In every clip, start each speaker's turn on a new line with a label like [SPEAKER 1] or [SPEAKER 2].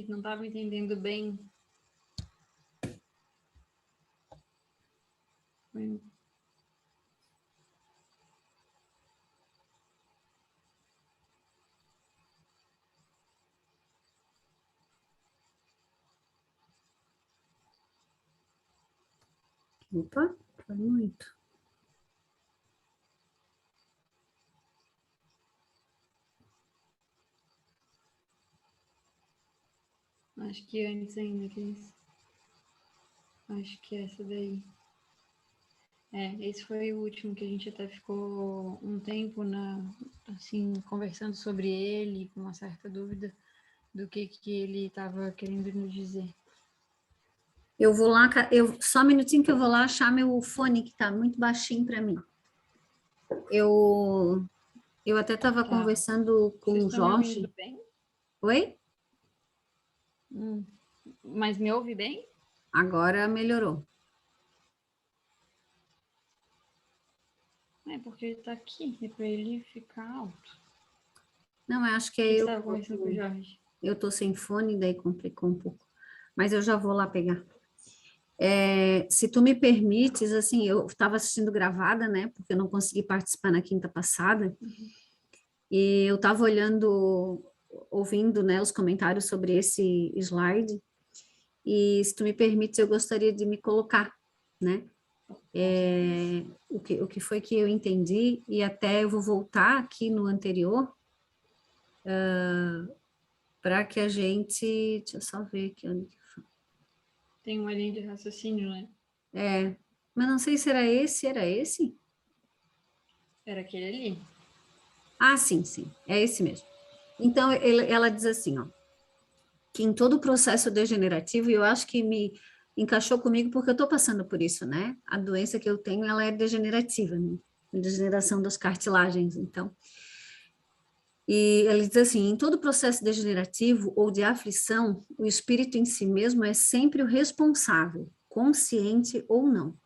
[SPEAKER 1] não estava entendendo bem.
[SPEAKER 2] Opa, foi muito.
[SPEAKER 1] Acho que antes ainda, Cris. Acho que essa daí. Esse foi o último que a gente até ficou um tempo assim, conversando sobre ele, com uma certa dúvida do que ele estava querendo nos dizer.
[SPEAKER 2] Eu vou lá, só um minutinho que eu vou lá achar meu fone, que está muito baixinho para mim. Eu até estava conversando com o Jorge.
[SPEAKER 1] Me bem?
[SPEAKER 2] Oi?
[SPEAKER 1] Mas me ouve bem?
[SPEAKER 2] Agora melhorou.
[SPEAKER 1] Porque ele está aqui, é para ele ficar alto.
[SPEAKER 2] Não, eu acho que é
[SPEAKER 1] eu.
[SPEAKER 2] eu.
[SPEAKER 1] Você estava conversando com o Jorge?
[SPEAKER 2] Eu estou sem fone, daí complicou um pouco. Mas eu já vou lá pegar. Se tu me permites, assim, eu estava assistindo gravada, né? Porque eu não consegui participar na quinta passada. E eu estava ouvindo, né, os comentários sobre esse slide. E se tu me permites, eu gostaria de me colocar, né? O que foi que eu entendi, e até eu vou voltar aqui no anterior, para que a gente... Deixa eu só ver aqui onde...
[SPEAKER 1] Tem uma linha de raciocínio, né?
[SPEAKER 2] Mas não sei se era esse,
[SPEAKER 1] Era aquele ali.
[SPEAKER 2] Ah, sim, é esse mesmo. Então, ela diz assim, ó, que em todo o processo degenerativo, e eu acho que me encaixou comigo porque eu estou passando por isso, né? A doença que eu tenho, ela é degenerativa, né? Degeneração das cartilagens, então. E ela diz assim, em todo processo degenerativo ou de aflição, o espírito em si mesmo é sempre o responsável, consciente ou não.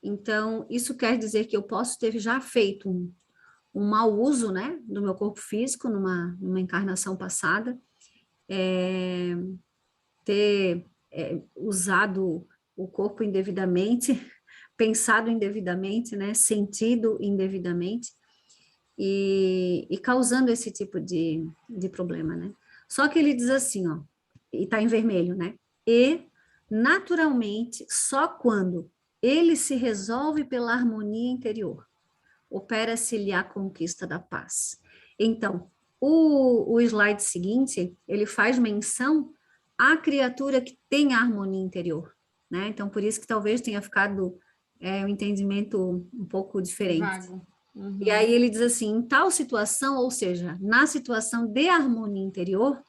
[SPEAKER 2] Então, isso quer dizer que eu posso ter já feito um mau uso, né, do meu corpo físico numa encarnação passada, ter usado o corpo indevidamente, pensado indevidamente, né, sentido indevidamente, e causando esse tipo de problema, né? Só que ele diz assim, ó, e está em vermelho, né? E, naturalmente, só quando ele se resolve pela harmonia interior, opera-se-lhe a conquista da paz. Então, o slide seguinte, ele faz menção à criatura que tem a harmonia interior, né? Então, por isso que talvez tenha ficado um entendimento um pouco diferente.
[SPEAKER 1] Vago. Uhum.
[SPEAKER 2] E aí ele diz assim, em tal situação, ou seja, na situação de harmonia interior,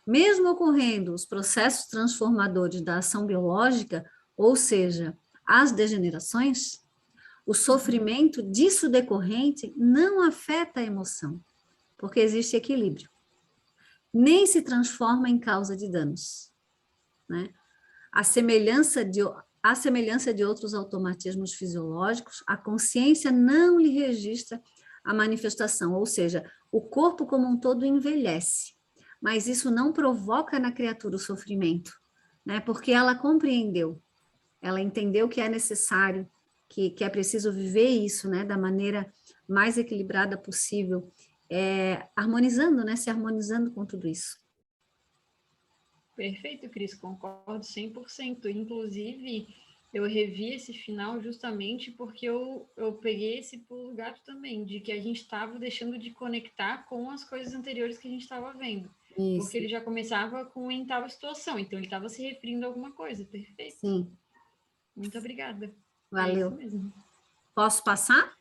[SPEAKER 2] mesmo ocorrendo os processos transformadores da ação biológica, ou seja, as degenerações, o sofrimento disso decorrente não afeta a emoção, porque existe equilíbrio, nem se transforma em causa de danos, né? A semelhança de outros automatismos fisiológicos, a consciência não lhe registra a manifestação, ou seja, o corpo como um todo envelhece, mas isso não provoca na criatura o sofrimento, né? Porque ela compreendeu, ela entendeu que é necessário, que é preciso viver isso, né, da maneira mais equilibrada possível, harmonizando, né, se harmonizando com tudo isso.
[SPEAKER 1] Perfeito, Cris, concordo 100%. Inclusive, eu revi esse final justamente porque eu peguei esse pulo do gato também, de que a gente estava deixando de conectar com as coisas anteriores que a gente estava vendo. Isso. Porque ele já começava com em tal situação, então ele estava se referindo a alguma coisa. Perfeito.
[SPEAKER 2] Sim.
[SPEAKER 1] Muito obrigada.
[SPEAKER 2] Valeu.
[SPEAKER 1] É isso mesmo.
[SPEAKER 2] Posso passar?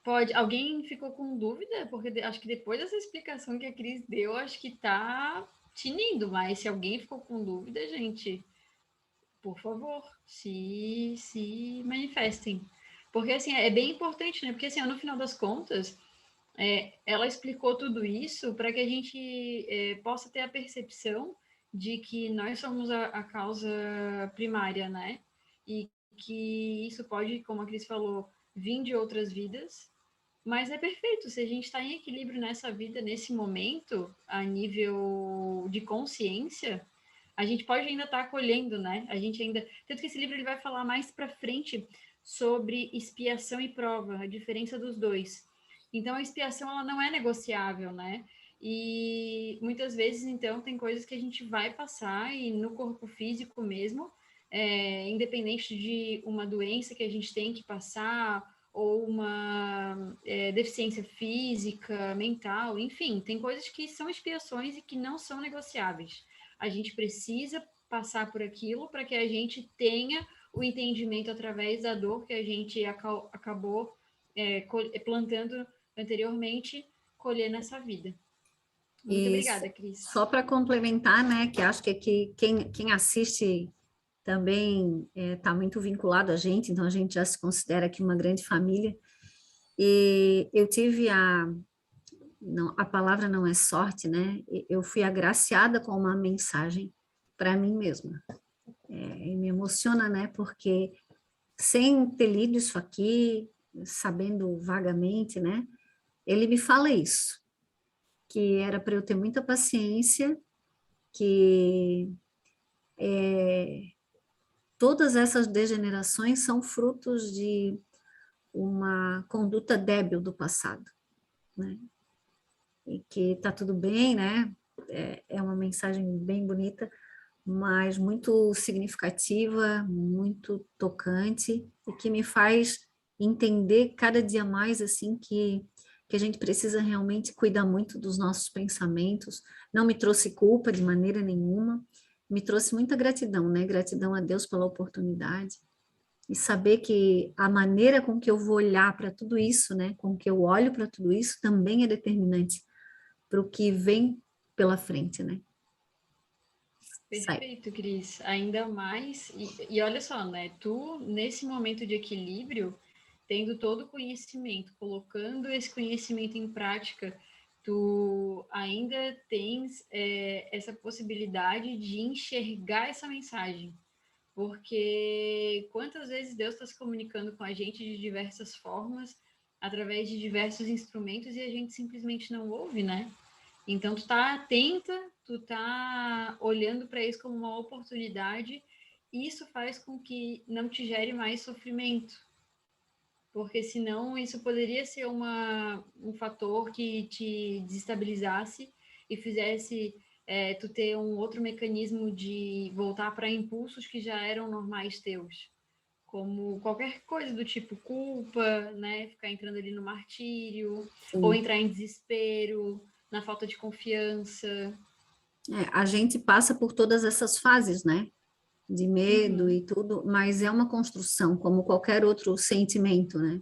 [SPEAKER 1] Pode. Alguém ficou com dúvida? Porque acho que depois dessa explicação que a Cris deu, acho que tá tinindo, mas se alguém ficou com dúvida, gente, por favor, se manifestem. Porque, assim, é bem importante, né? Porque, assim, no final das contas, ela explicou tudo isso para que a gente possa ter a percepção de que nós somos a causa primária, né? E que isso pode, como a Cris falou, vir de outras vidas, Mas é perfeito, se a gente está em equilíbrio nessa vida, nesse momento, a nível de consciência, a gente pode ainda estar acolhendo, né? A gente ainda. Tanto que esse livro ele vai falar mais para frente sobre expiação e prova, a diferença dos dois. Então, a expiação ela não é negociável, né? E muitas vezes, então, tem coisas que a gente vai passar e no corpo físico mesmo, independente de uma doença que a gente tem que passar ou uma deficiência física, mental, enfim, tem coisas que são expiações e que não são negociáveis. A gente precisa passar por aquilo para que a gente tenha o entendimento através da dor que a gente acabou plantando anteriormente, colher nessa vida. Muito
[SPEAKER 2] E
[SPEAKER 1] obrigada, Cris.
[SPEAKER 2] só para complementar, né, que acho que quem assiste também está muito vinculado a gente, então a gente já se considera aqui uma grande família. E eu tive não, a palavra não é sorte, né? Eu fui agraciada com uma mensagem para mim mesma. E me emociona, né? Porque sem ter lido isso aqui, sabendo vagamente, né? Ele me fala isso, que era para eu ter muita paciência, que todas essas degenerações são frutos de uma conduta débil do passado, né? E que está tudo bem, né? É uma mensagem bem bonita, mas muito significativa, muito tocante e que me faz entender cada dia mais assim que a gente precisa realmente cuidar muito dos nossos pensamentos. Não me trouxe culpa de maneira nenhuma, me trouxe muita gratidão, né? Gratidão a Deus pela oportunidade e saber que a maneira com que eu vou olhar para tudo isso, né? Com que eu olho para tudo isso também é determinante para o que vem pela frente, né? Sai.
[SPEAKER 1] Perfeito, Cris. Ainda mais. E olha só, né? Tu, nesse momento de equilíbrio, tendo todo o conhecimento, colocando esse conhecimento em prática, tu ainda tens essa possibilidade de enxergar essa mensagem. Porque quantas vezes Deus está se comunicando com a gente de diversas formas, através de diversos instrumentos, e a gente simplesmente não ouve, né? Então, tu tá atenta, tu tá olhando para isso como uma oportunidade, e isso faz com que não te gere mais sofrimento, porque senão isso poderia ser um fator que te desestabilizasse e fizesse tu ter um outro mecanismo de voltar para impulsos que já eram normais teus, como qualquer coisa do tipo culpa, né? Ficar entrando ali no martírio, ou
[SPEAKER 2] Sim.
[SPEAKER 1] entrar em desespero, na falta de confiança.
[SPEAKER 2] A gente passa por todas essas fases, né? De medo
[SPEAKER 1] Uhum.
[SPEAKER 2] e tudo, mas é uma construção, como qualquer outro sentimento, né?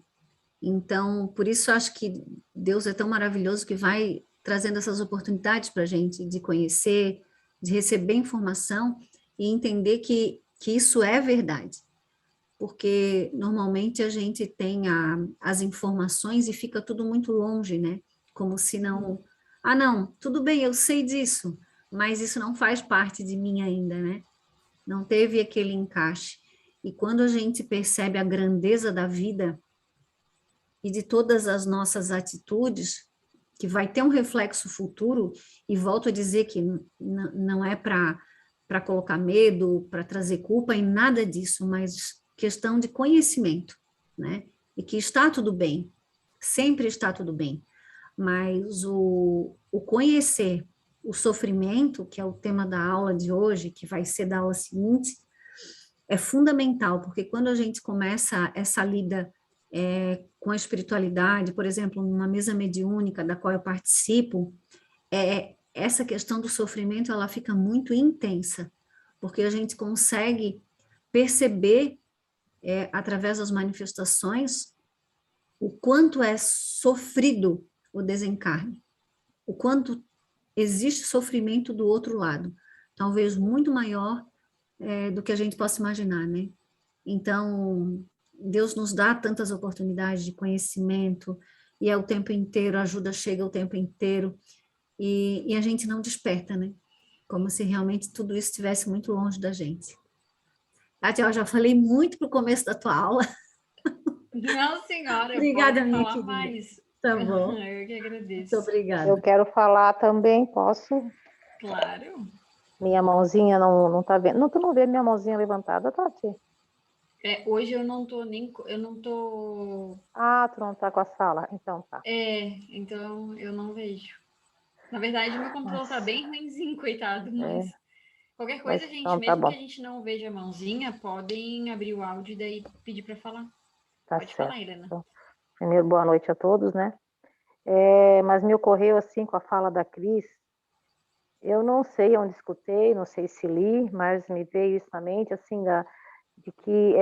[SPEAKER 2] Então, por isso eu acho que Deus é tão maravilhoso que vai trazendo essas oportunidades para a gente de conhecer, de receber informação e entender que isso é verdade. Porque normalmente a gente tem as informações e fica tudo muito longe, né? Como se
[SPEAKER 1] Uhum.
[SPEAKER 2] não. Ah, não, tudo bem, eu sei disso, mas isso não faz parte de mim ainda, né? Não teve aquele encaixe. E quando a gente percebe a grandeza da vida e de todas as nossas atitudes, que vai ter um reflexo futuro, e volto a dizer que não é para colocar medo, para trazer culpa em nada disso, mas questão de conhecimento, né? E que está tudo bem, sempre está tudo bem, mas o conhecer o sofrimento, que é o tema da aula de hoje, que vai ser da aula seguinte, é fundamental, porque quando a gente começa essa lida com a espiritualidade, por exemplo, numa mesa mediúnica da qual eu participo, essa questão do sofrimento ela fica muito intensa, porque a gente consegue perceber, através das manifestações, o quanto é sofrido o desencarne, o quanto existe sofrimento do outro lado, talvez muito maior do que a gente possa imaginar, né? Então, Deus nos dá tantas oportunidades de conhecimento, e é o tempo inteiro, a ajuda chega o tempo inteiro, e a gente não desperta, né? Como se realmente tudo isso estivesse muito longe da gente. Tati, eu já falei muito para o começo da tua aula.
[SPEAKER 1] Não, senhora,
[SPEAKER 2] Obrigada,
[SPEAKER 1] pode
[SPEAKER 2] minha
[SPEAKER 1] falar
[SPEAKER 2] querida.
[SPEAKER 1] mais.
[SPEAKER 2] Tá bom.
[SPEAKER 1] Eu que
[SPEAKER 2] Muito
[SPEAKER 1] agradeço.
[SPEAKER 2] obrigada.
[SPEAKER 3] Eu quero falar também, posso?
[SPEAKER 1] Claro.
[SPEAKER 3] Minha mãozinha não tá vendo. Não, tu não vê minha mãozinha levantada, Tati?
[SPEAKER 1] Hoje eu não tô nem. Eu não tô.
[SPEAKER 3] Ah, tu não tá com a sala. Então tá.
[SPEAKER 1] Então eu não vejo. Na verdade, meu computador tá
[SPEAKER 3] Mas,
[SPEAKER 1] bem ruimzinho, coitado, mas
[SPEAKER 3] é,
[SPEAKER 1] qualquer
[SPEAKER 3] mas
[SPEAKER 1] coisa, gente,
[SPEAKER 3] então tá
[SPEAKER 1] mesmo que
[SPEAKER 3] bom.
[SPEAKER 1] a gente não veja a mãozinha, podem abrir o áudio e daí pedir para falar.
[SPEAKER 3] Tá
[SPEAKER 1] Pode falar,
[SPEAKER 3] certo.
[SPEAKER 1] Helena.
[SPEAKER 3] Então, primeiro, boa noite a todos, né? Mas me ocorreu assim com a fala da Cris. Eu não sei onde escutei, não sei se li, mas me veio isso na mente, assim, de que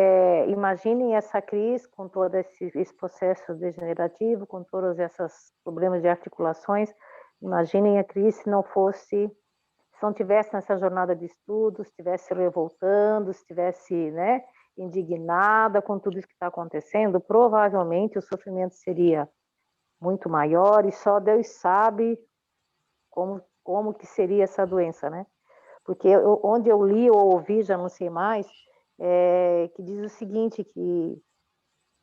[SPEAKER 3] imaginem essa Cris com todo esse processo degenerativo, com todos esses problemas de articulações. Imaginem a Cris se não tivesse nessa jornada de estudos, estivesse revoltando, estivesse, né, indignada com tudo isso que está acontecendo, provavelmente o sofrimento seria muito maior e só Deus sabe como que seria essa doença, né? Porque onde eu li ou ouvi, já não sei mais, que diz o seguinte, que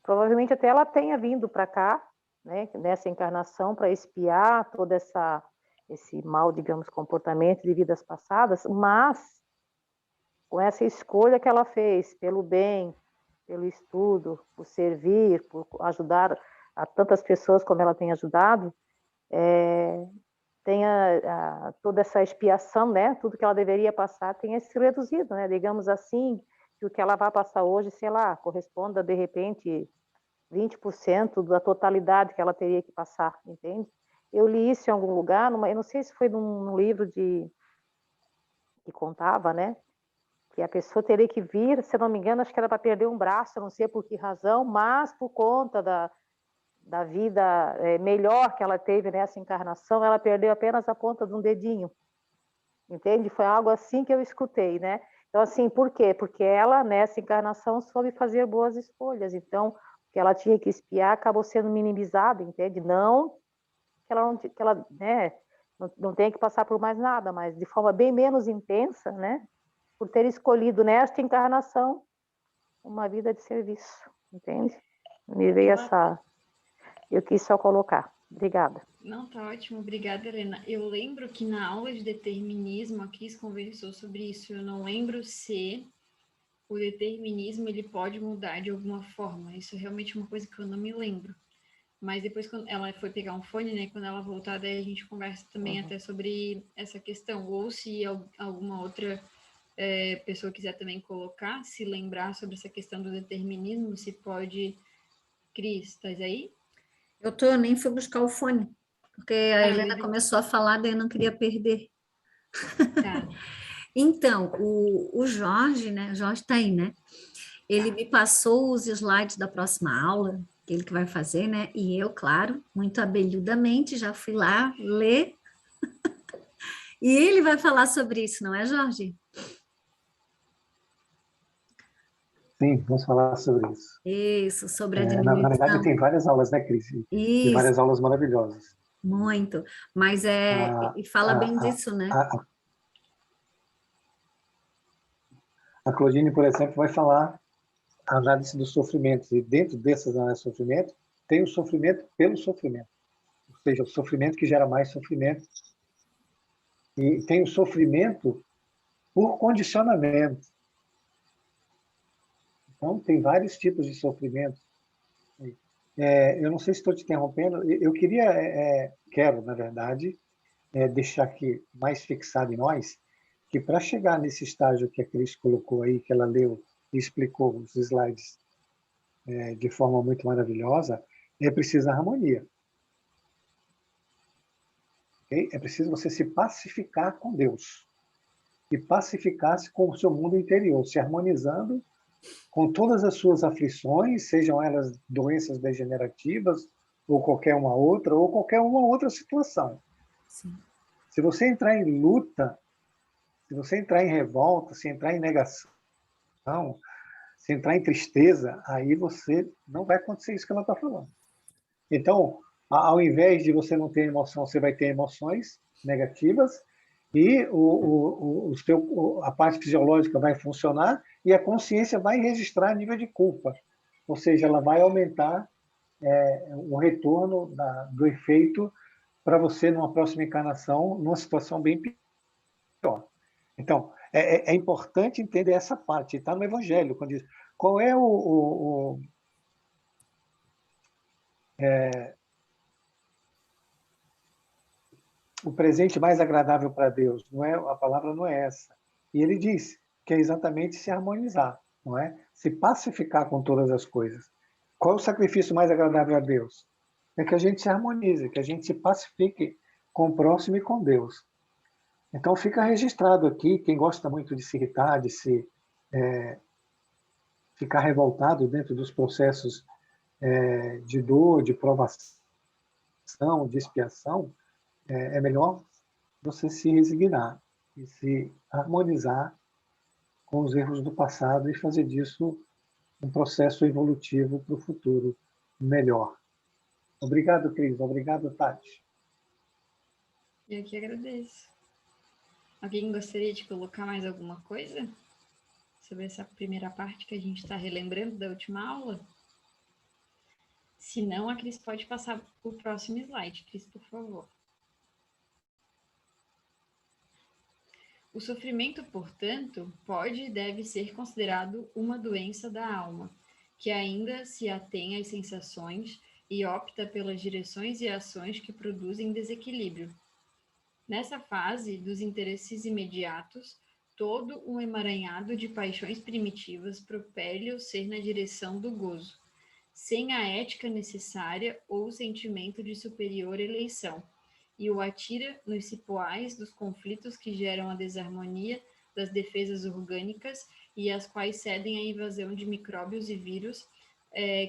[SPEAKER 3] provavelmente até ela tenha vindo para cá, né, nessa encarnação, para espiar todo esse mau, digamos, comportamento de vidas passadas, mas com essa escolha que ela fez pelo bem, pelo estudo, por servir, por ajudar a tantas pessoas como ela tem ajudado, tenha toda essa expiação, né? Tudo que ela deveria passar tenha se reduzido, né? Digamos assim, que o que ela vai passar hoje, sei lá, corresponda de repente 20% da totalidade que ela teria que passar, entende? Eu li isso em algum lugar, eu não sei se foi num livro que contava, né? Que a pessoa teria que vir, se não me engano, acho que era para perder um braço, eu não sei por que razão, mas por conta da vida melhor que ela teve nessa encarnação, ela perdeu apenas a ponta de um dedinho, entende? Foi algo assim que eu escutei, né? Então, assim, por quê? Porque ela, nessa encarnação, soube fazer boas escolhas. Então, o que ela tinha que espiar acabou sendo minimizado, entende? Não que ela né, não tenha que passar por mais nada, mas de forma bem menos intensa, né? Por ter escolhido nesta encarnação uma vida de serviço, entende? Me veio essa... Eu quis só colocar. Obrigada.
[SPEAKER 1] Não, tá ótimo. Obrigada, Helena. Eu lembro que na aula de determinismo a Cris conversou sobre isso. Eu não lembro se o determinismo ele pode mudar de alguma forma. Isso é realmente uma coisa que eu não me lembro. Mas depois, quando ela foi pegar um fone, né? Quando ela voltar, daí a gente conversa também até sobre essa questão. Ou se alguma outra pessoa quiser também colocar, se lembrar sobre essa questão do determinismo, se pode. Cris, estás aí?
[SPEAKER 2] Eu nem fui buscar o fone, porque a Helena começou a falar, daí eu não queria perder.
[SPEAKER 1] Tá.
[SPEAKER 2] Então, o Jorge, né? O Jorge está aí, né? Ele me passou os slides da próxima aula, ele que vai fazer, né? E eu, claro, muito abelhudamente, já fui lá ler. E ele vai falar sobre isso, não é, Jorge?
[SPEAKER 4] Sim, vamos falar sobre isso.
[SPEAKER 2] Isso, sobre a
[SPEAKER 4] Na verdade,
[SPEAKER 2] diminuição.
[SPEAKER 4] tem várias aulas, né, Cris? E
[SPEAKER 2] Isso,
[SPEAKER 4] várias aulas maravilhosas.
[SPEAKER 2] muito. Mas
[SPEAKER 4] A,
[SPEAKER 2] e fala bem
[SPEAKER 4] a,
[SPEAKER 2] disso, né?
[SPEAKER 4] a, a Claudine, por exemplo, vai falar a análise dos sofrimentos. E dentro dessas análises de sofrimento, tem o sofrimento pelo sofrimento. Ou seja, o sofrimento que gera mais sofrimento. E tem o sofrimento por condicionamento. Então, tem vários tipos de sofrimento. Eu não sei se estou te interrompendo. Eu quero, na verdade, deixar aqui mais fixado em nós, que para chegar nesse estágio que a Cris colocou aí, que ela leu e explicou os slides de forma muito maravilhosa, é preciso harmonia. Okay? É preciso você se pacificar com Deus e pacificar-se com o seu mundo interior, se harmonizando com todas as suas aflições, sejam elas doenças degenerativas ou qualquer uma outra, ou qualquer uma outra situação.
[SPEAKER 2] Sim.
[SPEAKER 4] Se você entrar em luta, se você entrar em revolta, se entrar em negação, se entrar em tristeza, aí você não vai acontecer isso que ela está falando. Então, ao invés de você não ter emoção, você vai ter emoções negativas e a parte fisiológica vai funcionar e a consciência vai registrar nível de culpa. Ou seja, ela vai aumentar um retorno do efeito para você, numa próxima encarnação, numa situação bem pior. Então, é importante entender essa parte. Está no Evangelho, quando diz qual é o presente mais agradável para Deus. Não é, a palavra não é essa. E ele diz que é exatamente se harmonizar, não é? Se pacificar com todas as coisas. Qual é o sacrifício mais agradável a Deus? É que a gente se harmonize, que a gente se pacifique com o próximo e com Deus. Então fica registrado aqui, quem gosta muito de se irritar, de se ficar revoltado dentro dos processos de dor, de provação, de expiação, é melhor você se resignar e se harmonizar com os erros do passado e fazer disso um processo evolutivo para o futuro melhor. Obrigado, Cris. Obrigado, Tati.
[SPEAKER 1] Eu que agradeço. Alguém gostaria de colocar mais alguma coisa sobre essa primeira parte que a gente está relembrando da última aula? Se não, a Cris pode passar para o próximo slide. Cris, por favor. O sofrimento, portanto, pode e deve ser considerado uma doença da alma, que ainda se atém às sensações e opta pelas direções e ações que produzem desequilíbrio. Nessa fase dos interesses imediatos, todo um emaranhado de paixões primitivas propele o ser na direção do gozo, sem a ética necessária ou o sentimento de superior eleição, e o atira nos cipoais dos conflitos que geram a desarmonia das defesas orgânicas e as quais cedem à invasão de micróbios e vírus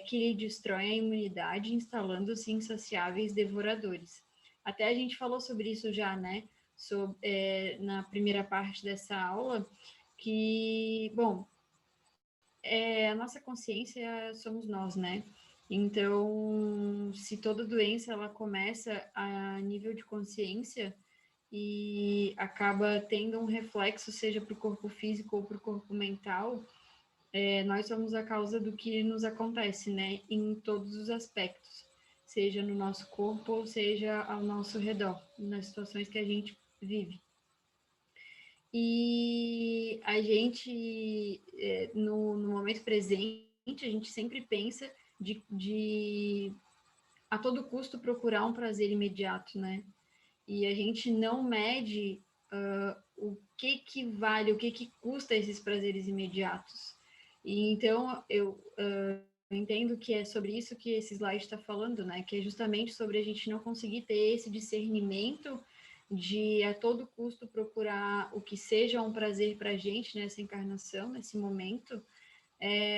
[SPEAKER 1] que lhe destroem a imunidade, instalando-se insaciáveis devoradores. Até a gente falou sobre isso já, né? Na primeira parte dessa aula, que, bom, a nossa consciência somos nós, né? Então, se toda doença ela começa a nível de consciência e acaba tendo um reflexo, seja para o corpo físico ou para o corpo mental, nós somos a causa do que nos acontece, né? Em todos os aspectos, seja no nosso corpo ou seja ao nosso redor, nas situações que a gente vive. E a gente, no momento presente, a gente sempre pensa de a todo custo procurar um prazer imediato, né? E a gente não mede o que vale, o que custa esses prazeres imediatos. E então eu entendo que é sobre isso que esse slide está falando, né? Que é justamente sobre a gente não conseguir ter esse discernimento de a todo custo procurar o que seja um prazer para a gente nessa encarnação, nesse momento,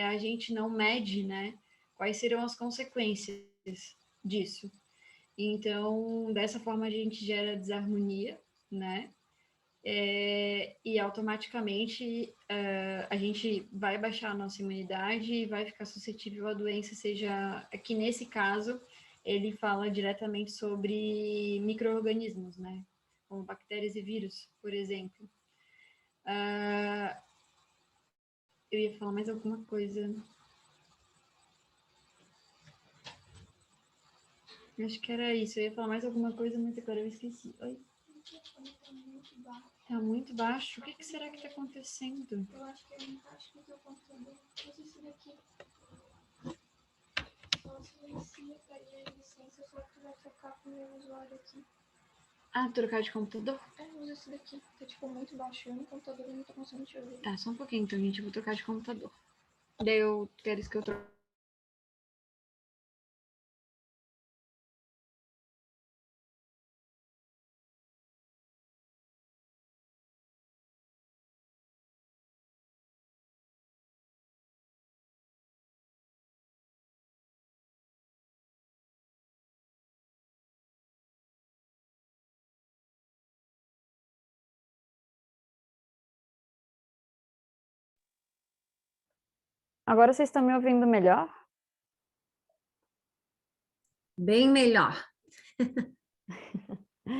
[SPEAKER 1] a gente não mede, né? Quais serão as consequências disso. Então, dessa forma a gente gera desarmonia, né? E automaticamente a gente vai baixar a nossa imunidade e vai ficar suscetível à doença, seja que nesse caso ele fala diretamente sobre micro-organismos, né? Como bactérias e vírus, por exemplo. Eu ia falar mais alguma coisa. Acho que era isso. Eu ia falar mais alguma coisa, mas agora eu esqueci. Oi? Tá muito baixo? O que será que tá acontecendo?
[SPEAKER 5] Eu acho que ele encaixa no teu computador. Usa esse daqui. Só silencia, pede a licença, só que tu vai trocar com o meu usuário aqui.
[SPEAKER 1] Ah, trocar de computador?
[SPEAKER 5] Usa esse daqui. Tá tipo muito baixo. Eu no computador eu não tô conseguindo te ouvir.
[SPEAKER 1] Tá, só um pouquinho então, gente. Eu vou trocar de computador. Daí eu quero que eu troque.
[SPEAKER 6] Agora vocês estão me ouvindo melhor?
[SPEAKER 2] Bem melhor.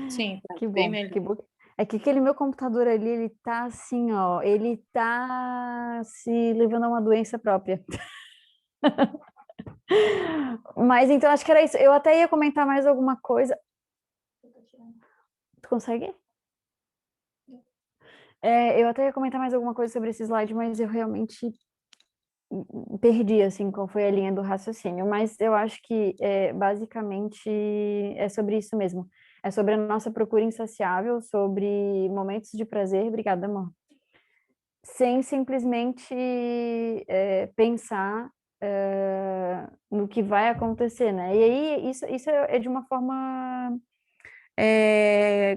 [SPEAKER 7] Sim, tá
[SPEAKER 6] Que
[SPEAKER 7] bem
[SPEAKER 6] bom,
[SPEAKER 7] melhor.
[SPEAKER 6] que bom. É que aquele meu computador ali, ele tá assim, ó, ele tá se levando a uma doença própria. Mas então acho que era isso. Eu até ia comentar mais alguma coisa. Tu consegue? Eu até ia comentar mais alguma coisa sobre esse slide, mas eu realmente perdi, assim, qual foi a linha do raciocínio. Mas eu acho que, basicamente, é sobre isso mesmo. É sobre a nossa procura insaciável, sobre momentos de prazer. Obrigada, amor. Sem simplesmente pensar no que vai acontecer, né? E aí, isso é de uma forma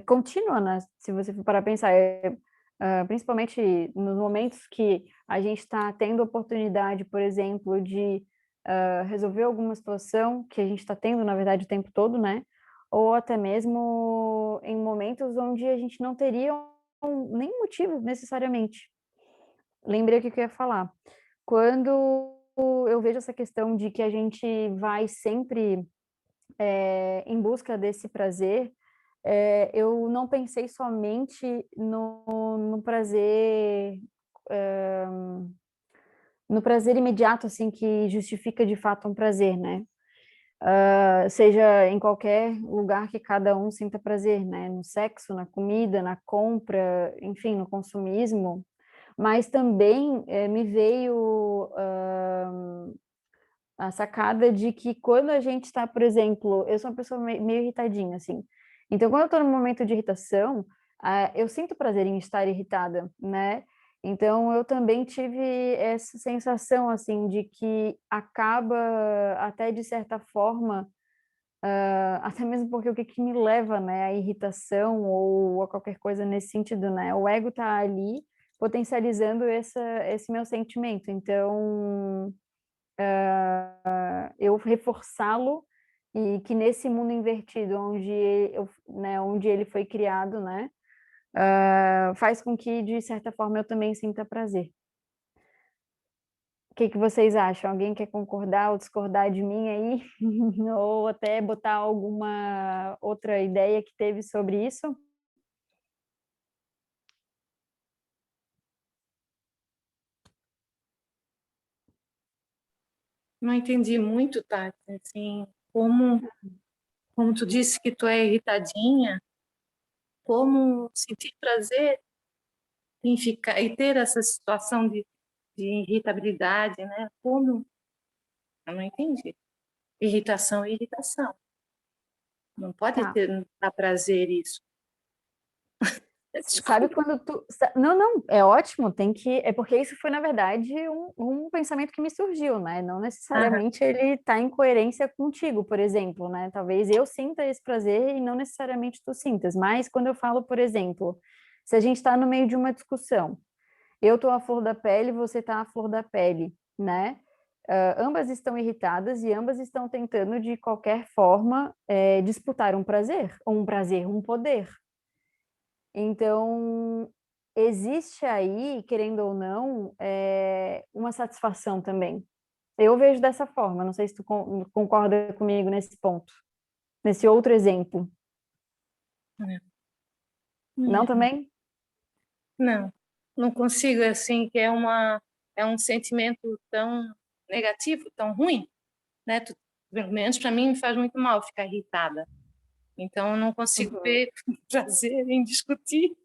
[SPEAKER 6] contínua, né? Se você for parar a pensar, principalmente nos momentos que a gente está tendo oportunidade, por exemplo, de resolver alguma situação que a gente está tendo, na verdade, o tempo todo, né? Ou até mesmo em momentos onde a gente não teria nem motivo necessariamente. Lembrei o que eu ia falar. Quando eu vejo essa questão de que a gente vai sempre em busca desse prazer, eu não pensei somente no prazer, eh, no prazer imediato, assim, que justifica de fato um prazer, né? Seja em qualquer lugar que cada um sinta prazer, né? No sexo, na comida, na compra, enfim, no consumismo. Mas também me veio a sacada de que quando a gente está, por exemplo, eu sou uma pessoa meio irritadinha, assim. Então, quando eu estou num momento de irritação, eu sinto prazer em estar irritada, né? Então, eu também tive essa sensação, assim, de que acaba, até de certa forma, até mesmo porque o que que me leva, né, à irritação ou a qualquer coisa nesse sentido, né? O ego tá ali potencializando esse meu sentimento. Então, eu reforçá-lo e que nesse mundo invertido, onde ele foi criado, né, faz com que, de certa forma, eu também sinta prazer. O que que vocês acham? Alguém quer concordar ou discordar de mim aí? Ou até botar alguma outra ideia que teve sobre isso?
[SPEAKER 7] Não entendi muito, Tati, assim, como tu disse que tu é irritadinha, como sentir prazer em ficar e ter essa situação de irritabilidade, né? Como? Eu não entendi. Irritação é irritação. Não pode
[SPEAKER 6] Tá.
[SPEAKER 7] dar prazer isso.
[SPEAKER 6] Sabe
[SPEAKER 7] Desculpa.
[SPEAKER 6] quando tu. Não, não, é ótimo, tem que. É porque isso foi, na verdade, um pensamento que me surgiu, né? Não
[SPEAKER 7] Aham,
[SPEAKER 6] necessariamente ele está em coerência contigo, por exemplo, né? Talvez eu sinta esse prazer e não necessariamente tu sintas. Mas quando eu falo, por exemplo, se a gente está no meio de uma discussão, eu estou à flor da pele, você está à flor da pele, né? Ambas estão irritadas e ambas estão tentando, de qualquer forma, disputar um poder. Então, existe aí, querendo ou não, uma satisfação também. Eu vejo dessa forma, não sei se tu concorda comigo nesse ponto, nesse outro exemplo.
[SPEAKER 7] é.
[SPEAKER 6] Não também?
[SPEAKER 7] Não, não consigo, assim, que é um sentimento tão negativo, tão ruim, né? Pelo menos para mim me faz muito mal ficar irritada. Então eu não consigo
[SPEAKER 6] Uhum.
[SPEAKER 7] ver prazer em discutir.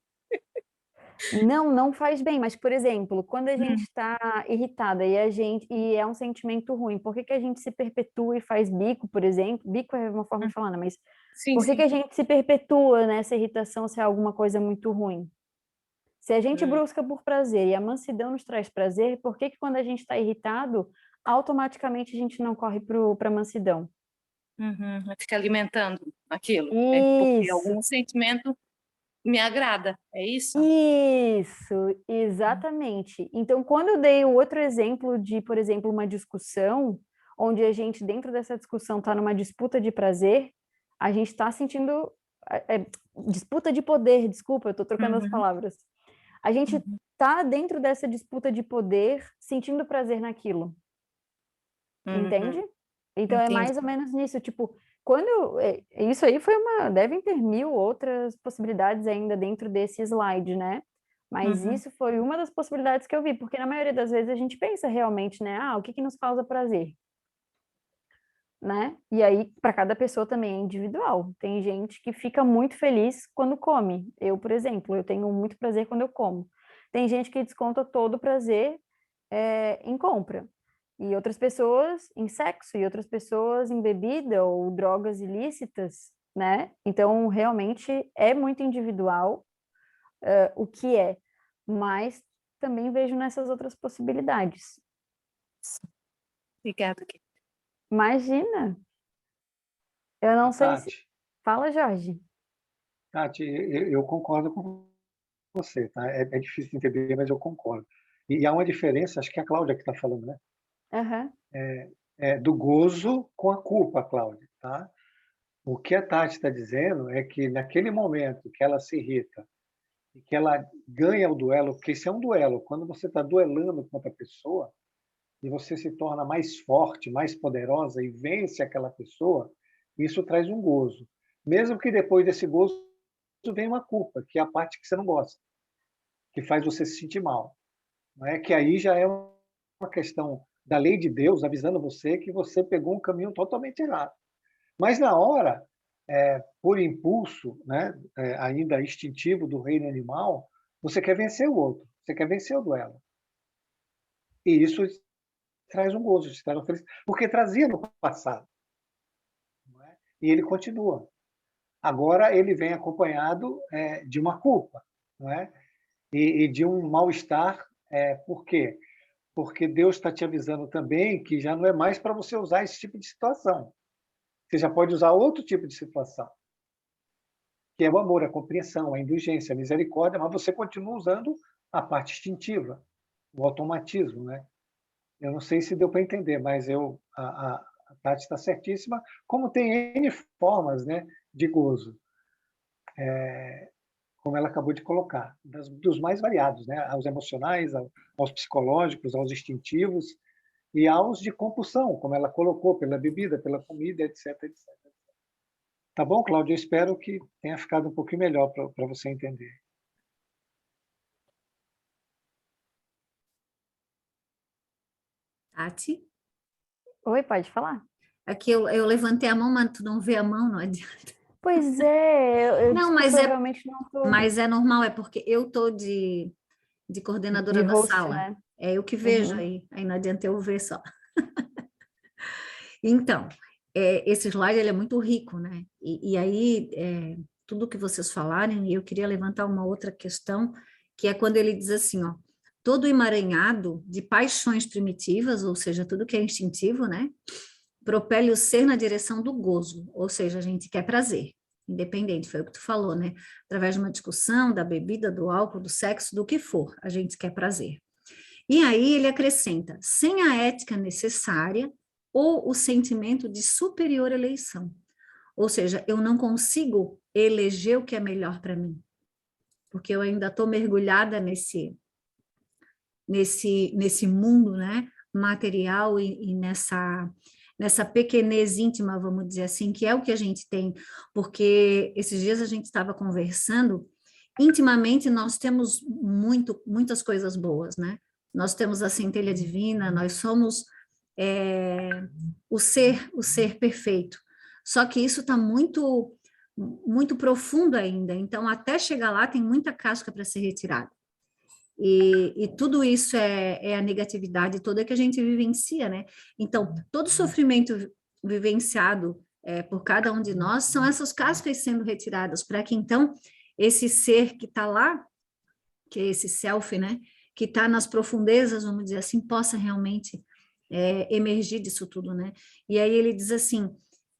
[SPEAKER 6] Não, não faz bem, mas, por exemplo, quando a gente
[SPEAKER 7] Hum,
[SPEAKER 6] está irritada e é um sentimento ruim, por que que a gente se perpetua e faz bico, por exemplo? Bico é uma forma
[SPEAKER 7] hum.
[SPEAKER 6] de falar, né? Mas
[SPEAKER 7] Sim,
[SPEAKER 6] por que que
[SPEAKER 7] sim.
[SPEAKER 6] a gente se perpetua nessa irritação se é alguma coisa muito ruim? Se a gente
[SPEAKER 7] Hum,
[SPEAKER 6] busca por prazer e a mansidão nos traz prazer, por que que quando a gente está irritado, automaticamente a gente não corre para a mansidão?
[SPEAKER 7] vai ficar alimentando aquilo. É porque
[SPEAKER 6] Isso,
[SPEAKER 7] algum sentimento me agrada, é isso?
[SPEAKER 6] isso, exatamente. Então, quando eu dei o outro exemplo de, por exemplo, uma discussão, onde a gente, dentro dessa discussão, está numa disputa de prazer, a gente está sentindo. Disputa de poder, desculpa, eu estou trocando as
[SPEAKER 7] Uhum,
[SPEAKER 6] palavras. A gente
[SPEAKER 7] uhum,
[SPEAKER 6] está dentro dessa disputa de poder, sentindo prazer naquilo.
[SPEAKER 7] uhum.
[SPEAKER 6] Entende? Então é
[SPEAKER 7] Entendi.
[SPEAKER 6] mais ou menos nisso, tipo, isso aí devem ter mil outras possibilidades ainda dentro desse slide, né? Mas
[SPEAKER 7] Uhum,
[SPEAKER 6] isso foi uma das possibilidades que eu vi, porque na maioria das vezes a gente pensa realmente, né? O que que nos causa prazer? né? E aí, para cada pessoa também é individual. Tem gente que fica muito feliz quando come. Eu, por exemplo, eu tenho muito prazer quando eu como. Tem gente que desconta todo o prazer em compra. E outras pessoas em sexo, e outras pessoas em bebida ou drogas ilícitas, né? Então, realmente é muito individual o que é, mas também vejo nessas outras possibilidades.
[SPEAKER 7] Obrigada, Kate.
[SPEAKER 6] Imagina, eu não sei se...
[SPEAKER 4] Tati,
[SPEAKER 6] Fala, Jorge.
[SPEAKER 4] Tati, eu concordo com você, tá? É difícil de entender, mas eu concordo. E há uma diferença, acho que é a Cláudia que está falando, né?
[SPEAKER 6] Aham.
[SPEAKER 4] Do gozo com a culpa, Cláudia, tá? O que a Tati está dizendo é que naquele momento que ela se irrita e que ela ganha o duelo, porque isso é um duelo, quando você está duelando com outra pessoa e você se torna mais forte, mais poderosa e vence aquela pessoa, isso traz um gozo. Mesmo que depois desse gozo venha uma culpa, que é a parte que você não gosta, que faz você se sentir mal. Não é que aí já é uma questão da lei de Deus avisando você que você pegou um caminho totalmente errado. Mas na hora, por impulso, né, ainda instintivo do reino animal, você quer vencer o outro, você quer vencer o duelo. E isso traz um gozo, te traz uma felicidade, porque trazia no passado. Não é? E ele continua. Agora ele vem acompanhado de uma culpa, não é? E de um mal-estar. Por quê? Porque Deus está te avisando também que já não é mais para você usar esse tipo de situação. Você já pode usar outro tipo de situação, que é o amor, a compreensão, a indulgência, a misericórdia, mas você continua usando a parte instintiva, o automatismo, né? Eu não sei se deu para entender, mas a Tati está certíssima, como tem N formas, né, de gozo, como ela acabou de colocar, dos mais variados, né, aos emocionais, aos psicológicos, aos instintivos e aos de compulsão, como ela colocou, pela bebida, pela comida, etc, etc. Tá bom, Cláudia? Eu espero que tenha ficado um pouquinho melhor para você entender.
[SPEAKER 2] Tati?
[SPEAKER 6] Oi, pode falar?
[SPEAKER 2] Aqui eu levantei a mão, mas tu não vê a mão, não adianta.
[SPEAKER 6] Pois é,
[SPEAKER 2] Não,
[SPEAKER 6] desculpa, eu realmente não tô
[SPEAKER 2] mas é normal, é porque eu tô de coordenadora
[SPEAKER 6] de
[SPEAKER 2] da
[SPEAKER 6] host,
[SPEAKER 2] sala.
[SPEAKER 6] né?
[SPEAKER 2] É eu que vejo
[SPEAKER 6] Uhum.
[SPEAKER 2] aí não adianta eu ver só. Então, esse slide ele é muito rico, né? E aí, tudo que vocês falarem, eu queria levantar uma outra questão, que é quando ele diz assim, ó, todo emaranhado de paixões primitivas, ou seja, tudo que é instintivo, né? Propele o ser na direção do gozo, ou seja, a gente quer prazer, independente, foi o que tu falou, né? Através de uma discussão, da bebida, do álcool, do sexo, do que for, a gente quer prazer. E aí ele acrescenta, sem a ética necessária ou o sentimento de superior eleição. Ou seja, eu não consigo eleger o que é melhor para mim, porque eu ainda estou mergulhada nesse mundo, né, material e nessa pequenez íntima, vamos dizer assim, que é o que a gente tem, porque esses dias a gente estava conversando, intimamente nós temos muitas coisas boas, né? Nós temos a centelha divina, nós somos o ser perfeito. Só que isso está muito profundo ainda, então até chegar lá tem muita casca para ser retirada. E tudo isso é a negatividade toda que a gente vivencia, né? Então, todo sofrimento vivenciado por cada um de nós são essas cascas sendo retiradas, para que então esse ser que está lá, que é esse self, né? Que está nas profundezas, vamos dizer assim, possa realmente emergir disso tudo, né? E aí ele diz assim,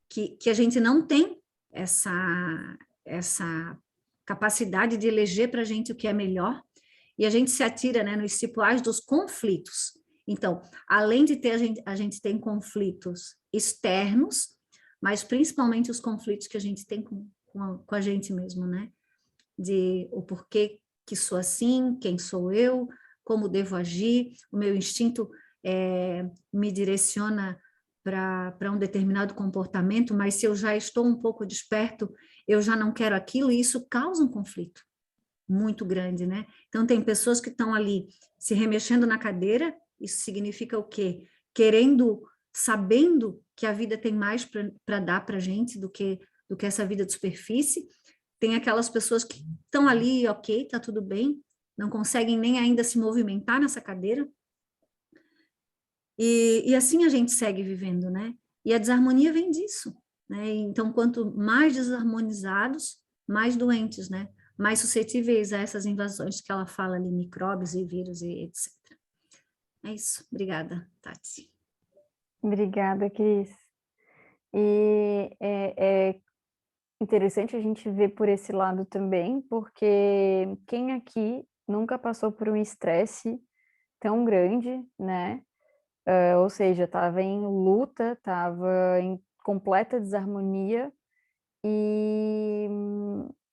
[SPEAKER 2] que a gente não tem essa capacidade de eleger para a gente o que é melhor, e a gente se atira, né, nos cipoais dos conflitos. Então, além de ter, a gente tem conflitos externos, mas principalmente os conflitos que a gente tem com a gente mesmo, né? De o porquê que sou assim, quem sou eu, como devo agir, o meu instinto me direciona para um determinado comportamento, mas se eu já estou um pouco desperto, eu já não quero aquilo, e isso causa um conflito muito grande, né? Então, tem pessoas que estão ali se remexendo na cadeira, isso significa o quê? Querendo sabendo que a vida tem mais para dar para a gente do que essa vida de superfície. Tem aquelas pessoas que estão ali, ok, tá tudo bem, não conseguem nem ainda se movimentar nessa cadeira. E assim a gente segue vivendo, né? E a desarmonia vem disso, né? Então, quanto mais desarmonizados, mais doentes, né? Mais suscetíveis a essas invasões que ela fala ali, micróbios e vírus e etc. É isso. Obrigada, Tati.
[SPEAKER 6] Obrigada, Cris. E é interessante a gente ver por esse lado também, porque quem aqui nunca passou por um estresse tão grande, né? Ou seja, estava em luta, estava em completa desarmonia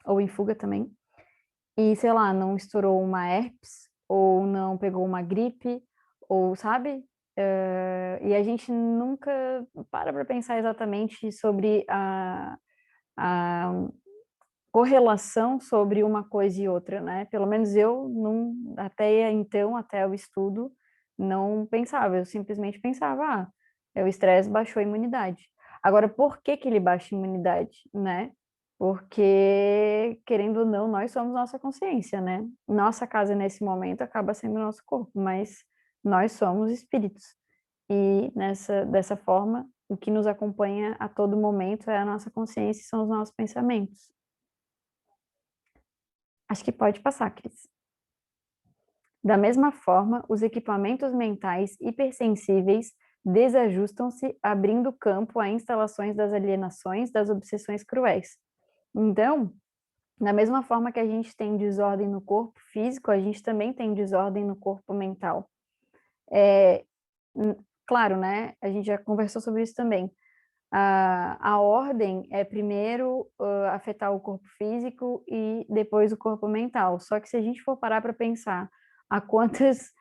[SPEAKER 6] ou em fuga também. E, sei lá, não estourou uma herpes, ou não pegou uma gripe, ou, sabe? E a gente nunca para pensar exatamente sobre a correlação sobre uma coisa e outra, né? Pelo menos eu não, até então, até o estudo, não pensava, eu simplesmente pensava, o estresse baixou a imunidade. Agora, por que que ele baixa a imunidade, né? Porque, querendo ou não, nós somos nossa consciência, né? Nossa casa, nesse momento, acaba sendo nosso corpo, mas nós somos espíritos. E dessa forma, o que nos acompanha a todo momento é a nossa consciência e são os nossos pensamentos. Acho que pode passar, Cris. Da mesma forma, os equipamentos mentais hipersensíveis desajustam-se, abrindo campo a instalações das alienações, das obsessões cruéis. Então, da mesma forma que a gente tem desordem no corpo físico, a gente também tem desordem no corpo mental. Claro, né? A gente já conversou sobre isso também. A ordem é primeiro afetar o corpo físico e depois o corpo mental. Só que se a gente for parar para pensar a quantas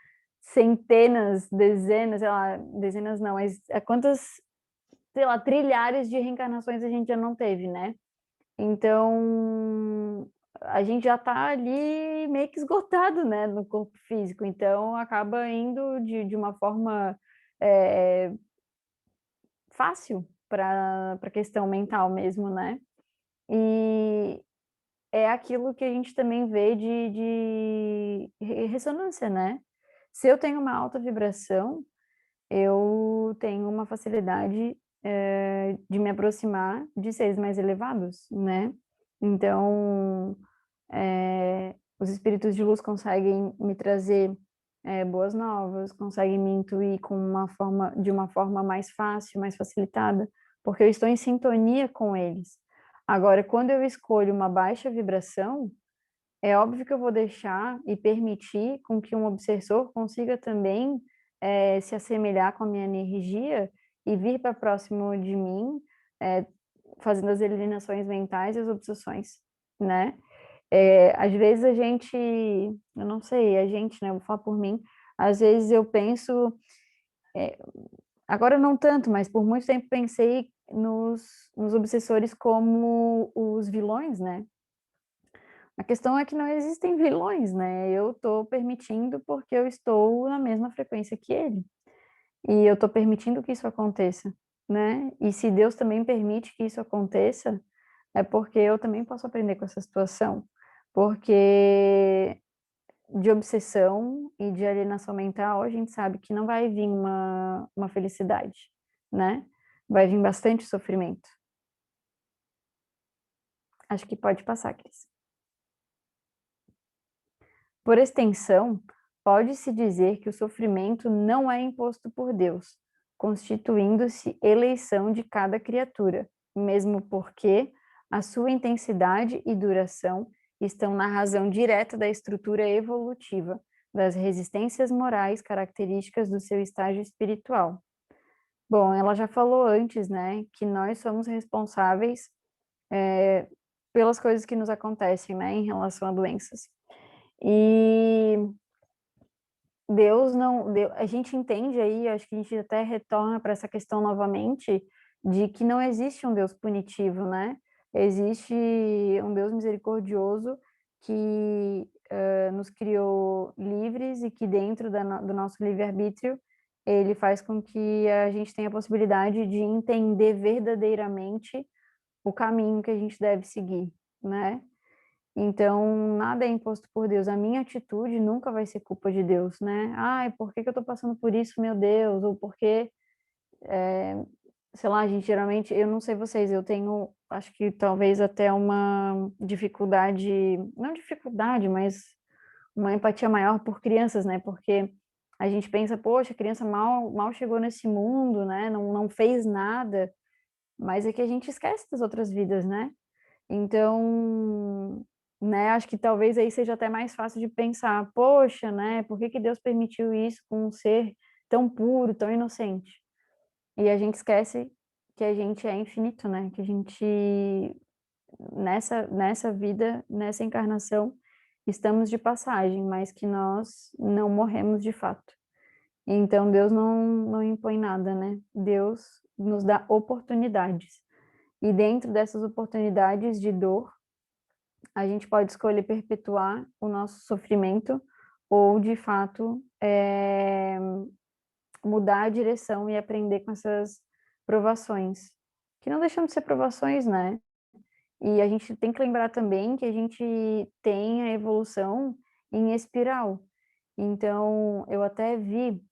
[SPEAKER 6] centenas, dezenas, sei lá, dezenas não, mas a quantas, sei lá, trilhares de reencarnações a gente já não teve, né? Então, a gente já está ali meio que esgotado, né, no corpo físico. Então, acaba indo de uma forma fácil para a questão mental mesmo, né? E é aquilo que a gente também vê de ressonância, né? Se eu tenho uma alta vibração, eu tenho uma facilidade de me aproximar de seres mais elevados, né? Então, os espíritos de luz conseguem me trazer boas novas, conseguem me intuir de uma forma mais fácil, mais facilitada, porque eu estou em sintonia com eles. Agora, quando eu escolho uma baixa vibração, é óbvio que eu vou deixar e permitir com que um obsessor consiga também se assemelhar com a minha energia e vir para próximo de mim, fazendo as alienações mentais e as obsessões, né? Às vezes a gente, eu não sei, a gente, né? Eu vou falar por mim, às vezes eu penso, agora não tanto, mas por muito tempo pensei nos obsessores como os vilões, né? A questão é que não existem vilões, né? Eu estou permitindo porque eu estou na mesma frequência que ele. E eu estou permitindo que isso aconteça, né? E se Deus também permite que isso aconteça, é porque eu também posso aprender com essa situação. Porque de obsessão e de alienação mental, a gente sabe que não vai vir uma felicidade, né? Vai vir bastante sofrimento. Acho que pode passar, Cris. Por extensão, pode-se dizer que o sofrimento não é imposto por Deus, constituindo-se eleição de cada criatura, mesmo porque a sua intensidade e duração estão na razão direta da estrutura evolutiva, das resistências morais características do seu estágio espiritual. Bom, ela já falou antes, né, que nós somos responsáveis pelas coisas que nos acontecem, né, em relação a doenças. E Deus não, a gente entende aí, acho que a gente até retorna para essa questão novamente, de que não existe um Deus punitivo, né? Existe um Deus misericordioso que nos criou livres e que dentro do nosso livre-arbítrio ele faz com que a gente tenha a possibilidade de entender verdadeiramente o caminho que a gente deve seguir, né? Então, nada é imposto por Deus. A minha atitude nunca vai ser culpa de Deus, né? Ai, por que que eu tô passando por isso, meu Deus? Ou porque, sei lá, a gente geralmente, eu não sei vocês, eu tenho, acho que talvez até uma dificuldade, não dificuldade, mas uma empatia maior por crianças, né? Porque a gente pensa, poxa, a criança mal chegou nesse mundo, né? Não fez nada, mas é que a gente esquece das outras vidas, né? Então, né, acho que talvez aí seja até mais fácil de pensar, poxa, né, por que que Deus permitiu isso com um ser tão puro, tão inocente? E a gente esquece que a gente é infinito, né? Que a gente, nessa vida, nessa encarnação, estamos de passagem, mas que nós não morremos de fato. Então, Deus não impõe nada, né? Deus nos dá oportunidades. E dentro dessas oportunidades de dor, a gente pode escolher perpetuar o nosso sofrimento ou, de fato, mudar a direção e aprender com essas provações, que não deixam de ser provações, né? E a gente tem que lembrar também que a gente tem a evolução em espiral. Então, eu até vi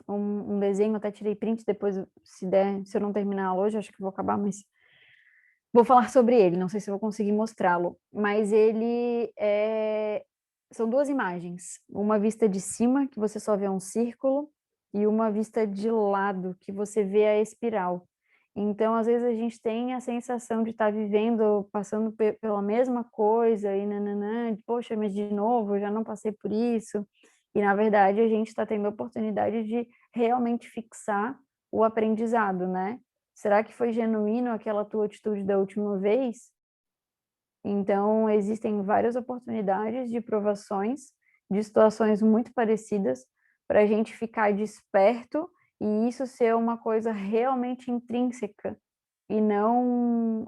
[SPEAKER 6] um desenho, até tirei print depois, se der, se eu não terminar hoje, acho que vou acabar, mas vou falar sobre ele, não sei se eu vou conseguir mostrá-lo, mas são duas imagens, uma vista de cima, que você só vê um círculo, e uma vista de lado, que você vê a espiral. Então, às vezes a gente tem a sensação de estar vivendo, passando pela mesma coisa, e nananã, poxa, mas de novo, eu já não passei por isso. E, na verdade, a gente está tendo a oportunidade de realmente fixar o aprendizado, né? Será que foi genuíno aquela tua atitude da última vez? Então, existem várias oportunidades de provações, de situações muito parecidas, para a gente ficar desperto e isso ser uma coisa realmente intrínseca e não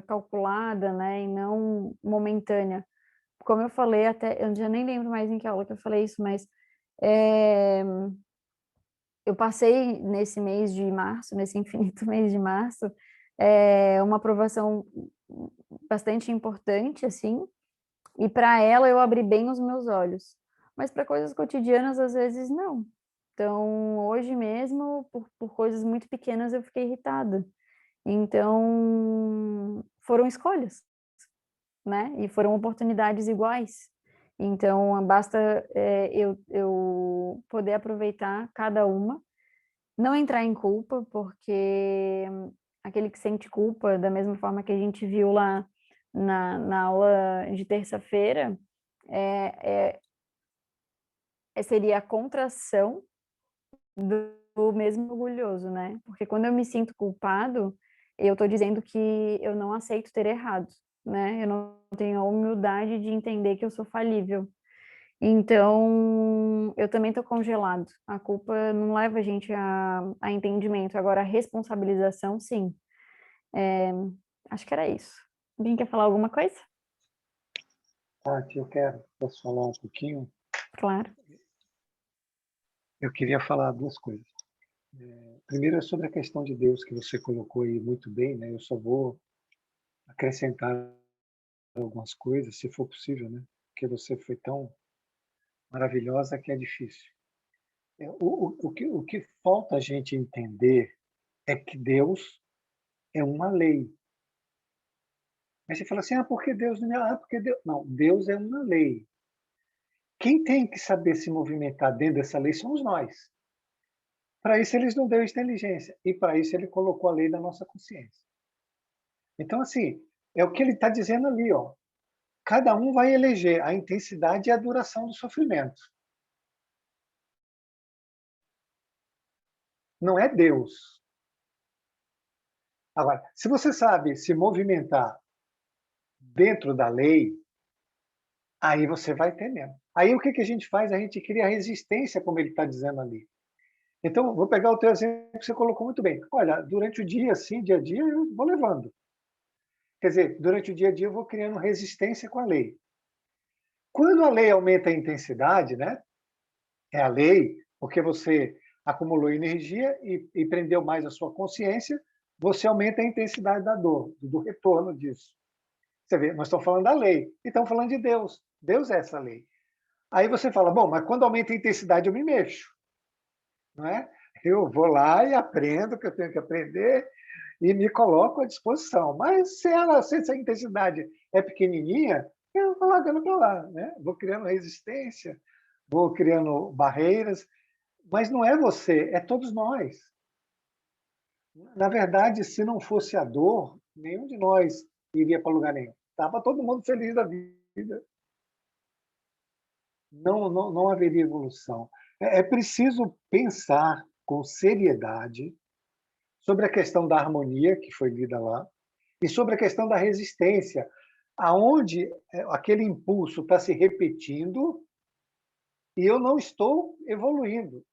[SPEAKER 6] calculada, né? E não momentânea. Como eu falei, até eu já nem lembro mais em que aula que eu falei isso, mas eu passei nesse mês de março, nesse infinito mês de março, uma aprovação bastante importante, assim, e para ela eu abri bem os meus olhos. Mas para coisas cotidianas, às vezes, não. Então, hoje mesmo, por coisas muito pequenas, eu fiquei irritada. Então, foram escolhas, né? E foram oportunidades iguais. Então, basta eu poder aproveitar cada uma, não entrar em culpa, porque aquele que sente culpa, da mesma forma que a gente viu lá na aula de terça-feira, seria a contração do mesmo orgulhoso, né? Porque quando eu me sinto culpado, eu estou dizendo que eu não aceito ter errado, né? Eu não tenho a humildade de entender que eu sou falível. Então, eu também estou congelado. A culpa não leva a gente a entendimento. Agora, a responsabilização, sim. Acho que era isso. Alguém quer falar alguma coisa?
[SPEAKER 4] Tati, posso falar um pouquinho?
[SPEAKER 6] Claro.
[SPEAKER 4] Eu queria falar duas coisas. Primeiro é sobre a questão de Deus, que você colocou aí muito bem, né? Eu só vou acrescentar algumas coisas, se for possível, né? Porque você foi tão maravilhosa que é difícil. O que falta a gente entender é que Deus é uma lei. Aí você fala assim, por que Deus não é? Porque Deus... Não, Deus é uma lei. Quem tem que saber se movimentar dentro dessa lei somos nós. Para isso, ele nos deu inteligência. E para isso, ele colocou a lei da nossa consciência. Então, assim, é o que ele está dizendo ali. Ó. Cada um vai eleger a intensidade e a duração do sofrimento. Não é Deus. Agora, se você sabe se movimentar dentro da lei, aí você vai ter mesmo. Aí o que a gente faz? A gente cria resistência, como ele está dizendo ali. Então, vou pegar o teu exemplo que você colocou muito bem. Olha, durante o dia, assim, dia a dia, eu vou levando. Quer dizer, durante o dia a dia eu vou criando resistência com a lei. Quando a lei aumenta a intensidade, né? É a lei, porque você acumulou energia e prendeu mais a sua consciência, você aumenta a intensidade da dor, do retorno disso. Você vê, nós estamos falando da lei e estamos falando de Deus. Deus é essa lei. Aí você fala, bom, mas quando aumenta a intensidade eu me mexo, não é? Eu vou lá e aprendo o que eu tenho que aprender e me coloco à disposição. Mas se essa intensidade é pequenininha, eu vou largando para lá, né? Vou criando resistência, vou criando barreiras, mas não é você, é todos nós. Na verdade, se não fosse a dor, nenhum de nós iria para lugar nenhum. Estava todo mundo feliz da vida. Não haveria evolução. É preciso pensar com seriedade sobre a questão da harmonia, que foi lida lá, e sobre a questão da resistência, aonde aquele impulso está se repetindo e eu não estou evoluindo.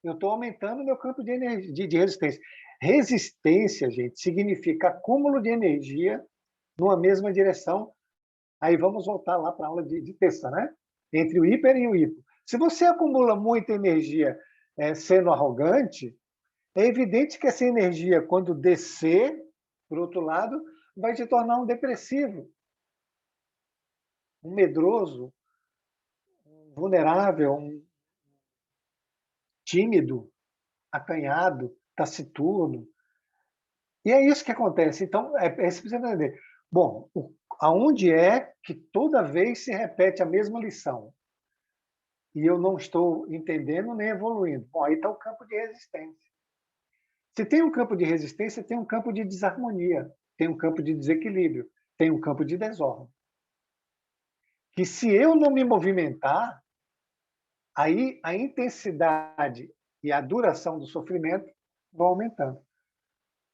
[SPEAKER 4] Eu estou aumentando meu campo de energia, de resistência. Resistência, gente, significa acúmulo de energia numa mesma direção. Aí vamos voltar lá para a aula de terça, né? Entre o hiper e o hipo. Se você acumula muita energia sendo arrogante, é evidente que essa energia, quando descer, por outro lado, vai te tornar um depressivo, um medroso, um vulnerável, um tímido, acanhado, taciturno. E é isso que acontece. Então, é preciso entender. Bom, aonde é que toda vez se repete a mesma lição? E eu não estou entendendo nem evoluindo. Bom, aí está o campo de resistência. Se tem um campo de resistência, tem um campo de desarmonia, tem um campo de desequilíbrio, tem um campo de desordem. Que se eu não me movimentar, aí a intensidade e a duração do sofrimento vão aumentando.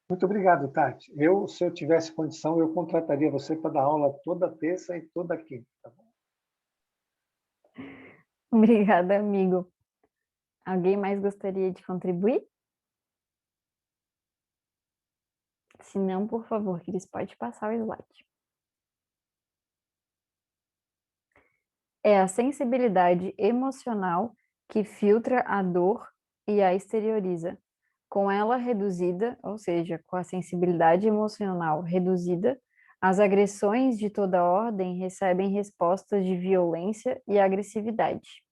[SPEAKER 4] Muito obrigado, Tati. Se eu tivesse condição, eu contrataria você para dar aula toda terça e toda quinta. Tá bom?
[SPEAKER 6] Obrigada, amigo. Alguém mais gostaria de contribuir? Se não, por favor, Cris, pode passar o slide. É a sensibilidade emocional que filtra a dor e a exterioriza. Com ela reduzida, ou seja, com a sensibilidade emocional reduzida, as agressões de toda ordem recebem respostas de violência e agressividade.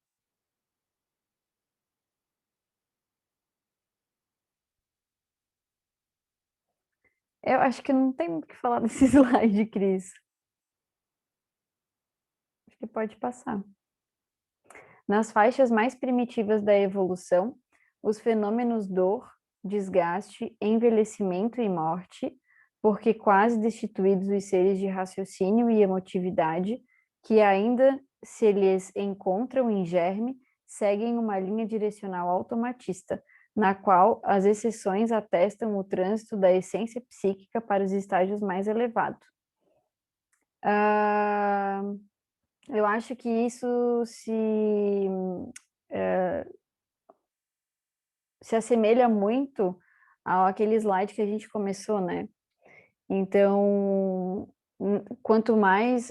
[SPEAKER 6] Eu acho que não tem muito o que falar desse slide, Cris. Acho que pode passar. Nas faixas mais primitivas da evolução, os fenômenos dor, desgaste, envelhecimento e morte, porque quase destituídos os seres de raciocínio e emotividade, que ainda se lhes encontram em germe, seguem uma linha direcional automatista, na qual as exceções atestam o trânsito da essência psíquica para os estágios mais elevados. Eu acho que isso se assemelha muito àquele slide que a gente começou, né? Então, quanto mais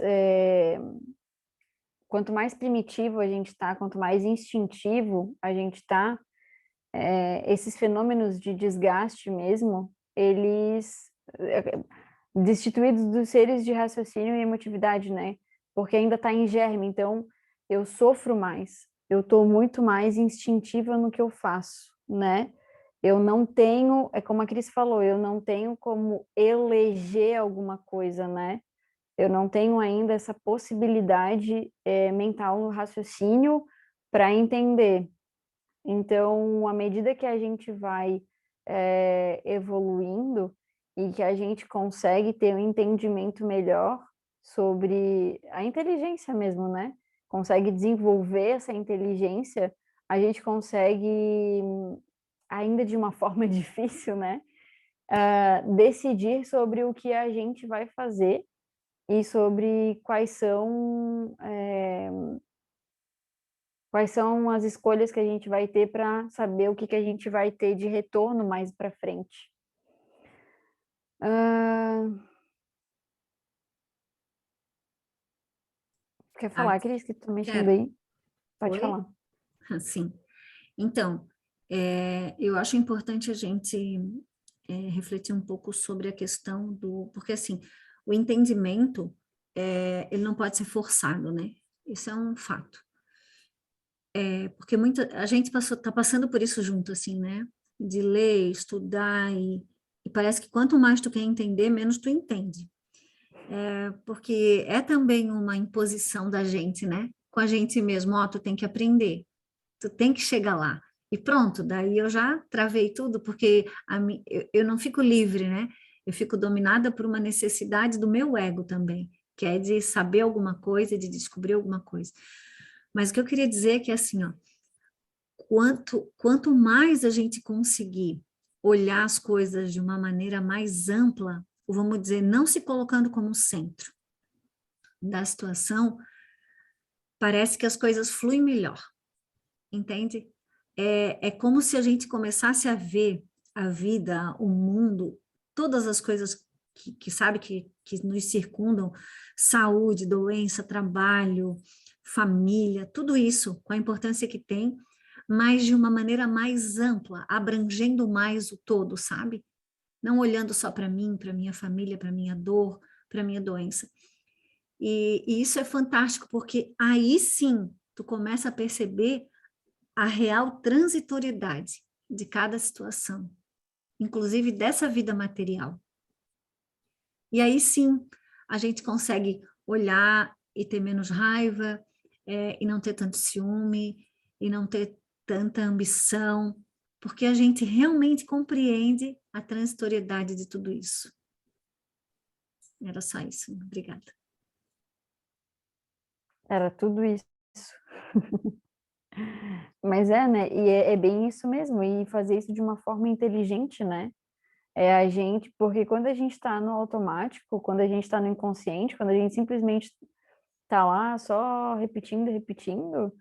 [SPEAKER 6] primitivo a gente está, quanto mais instintivo a gente está, esses fenômenos de desgaste mesmo, eles destituídos dos seres de raciocínio e emotividade, né? Porque ainda está em germe, então eu sofro mais, eu estou muito mais instintiva no que eu faço, né? Eu não tenho, é como a Cris falou, eu não tenho como eleger alguma coisa, né? Eu não tenho ainda essa possibilidade mental no raciocínio para entender. Então, à medida que a gente vai evoluindo e que a gente consegue ter um entendimento melhor sobre a inteligência mesmo, né? Consegue desenvolver essa inteligência, a gente consegue, ainda de uma forma difícil, né? Decidir sobre o que a gente vai fazer e sobre quais são as escolhas que a gente vai ter para saber o que a gente vai ter de retorno mais para frente. Quer falar, Cris, que tu tá mexendo aí? Pode falar.
[SPEAKER 2] Sim. Então, eu acho importante a gente refletir um pouco sobre a questão porque assim, o entendimento, ele não pode ser forçado, né? Isso é um fato. Porque a gente está passando por isso junto, assim, né? De ler, estudar, e parece que quanto mais tu quer entender, menos tu entende. Porque é também uma imposição da gente, né? Com a gente mesmo, ó, tu tem que aprender, tu tem que chegar lá. E pronto, daí eu já travei tudo, porque eu não fico livre, né? Eu fico dominada por uma necessidade do meu ego também, que é de saber alguma coisa, de descobrir alguma coisa. Mas o que eu queria dizer é que, assim, ó, quanto mais a gente conseguir olhar as coisas de uma maneira mais ampla, ou vamos dizer, não se colocando como centro da situação, parece que as coisas fluem melhor, entende? É como se a gente começasse a ver a vida, o mundo, todas as coisas que sabe, que nos circundam, saúde, doença, trabalho, família, tudo isso, com a importância que tem, mas de uma maneira mais ampla, abrangendo mais o todo, sabe? Não olhando só para mim, para minha família, para minha dor, para minha doença. E isso é fantástico, porque aí sim tu começa a perceber a real transitoriedade de cada situação, inclusive dessa vida material. E aí sim a gente consegue olhar e ter menos raiva, e não ter tanto ciúme, e não ter tanta ambição, porque a gente realmente compreende a transitoriedade de tudo isso. Era só isso. Obrigada.
[SPEAKER 6] Era tudo isso. Mas né? E é bem isso mesmo. E fazer isso de uma forma inteligente, né? É a gente, porque quando a gente está no automático, quando a gente está no inconsciente, quando a gente simplesmente está lá só repetindo, repetindo,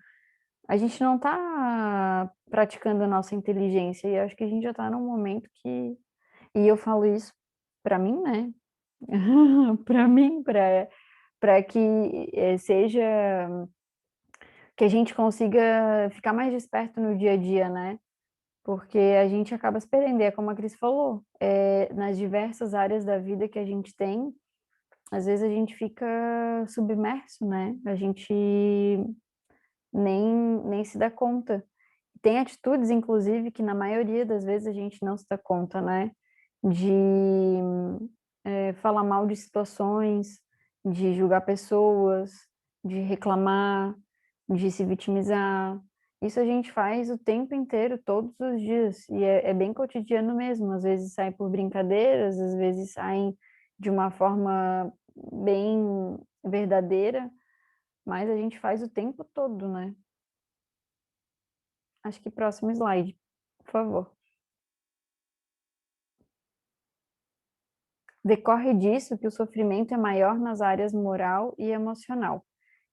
[SPEAKER 6] a gente não está praticando a nossa inteligência. E eu acho que a gente já está num momento que. E eu falo isso para mim, né? Para mim, para que seja. Que a gente consiga ficar mais desperto no dia a dia, né? Porque a gente acaba se perdendo, é como a Cris falou, nas diversas áreas da vida que a gente tem, às vezes a gente fica submerso, né? A gente nem se dá conta. Tem atitudes, inclusive, que na maioria das vezes a gente não se dá conta, né? De falar mal de situações, de julgar pessoas, de reclamar, de se vitimizar. Isso a gente faz o tempo inteiro, todos os dias, e é bem cotidiano mesmo. Às vezes sai por brincadeiras, às vezes saem de uma forma bem verdadeira, mas a gente faz o tempo todo, né? Acho que próximo slide, por favor. Decorre disso que o sofrimento é maior nas áreas moral e emocional,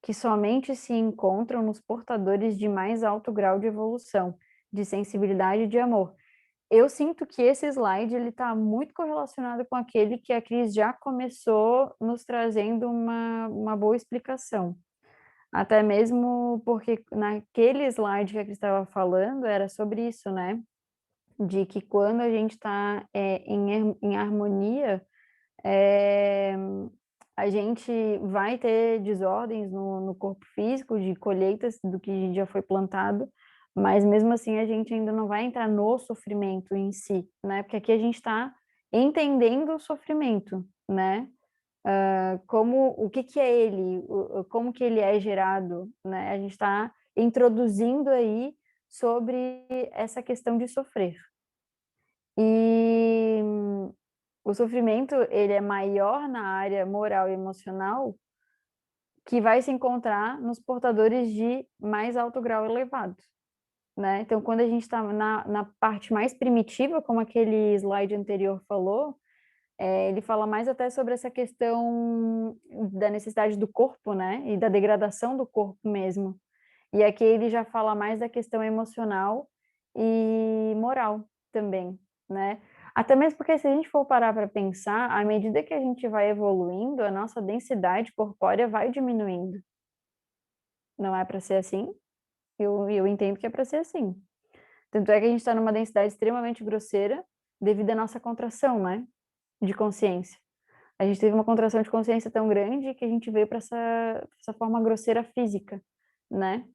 [SPEAKER 6] que somente se encontram nos portadores de mais alto grau de evolução, de sensibilidade e de amor. Eu sinto que esse slide ele está muito correlacionado com aquele que a Cris já começou nos trazendo uma boa explicação. Até mesmo porque naquele slide que a Cris estava falando era sobre isso, né? De que quando a gente está em harmonia, a gente vai ter desordens no corpo físico, de colheitas do que já foi plantado, mas mesmo assim a gente ainda não vai entrar no sofrimento em si, né? Porque aqui a gente está entendendo o sofrimento, né? Como o que é ele, como que ele é gerado, né? A gente está introduzindo aí sobre essa questão de sofrer. E o sofrimento, ele é maior na área moral e emocional, que vai se encontrar nos portadores de mais alto grau elevado, né? Então, quando a gente está na parte mais primitiva, como aquele slide anterior falou, ele fala mais até sobre essa questão da necessidade do corpo, né? E da degradação do corpo mesmo. E aqui ele já fala mais da questão emocional e moral também, né? Até mesmo porque se a gente for parar para pensar, à medida que a gente vai evoluindo, a nossa densidade corpórea vai diminuindo. Não é para ser assim? Eu entendo que é para ser assim. Tanto é que a gente está numa densidade extremamente grosseira devido à nossa contração, né? De consciência. A gente teve uma contração de consciência tão grande que a gente veio para essa forma grosseira física, né?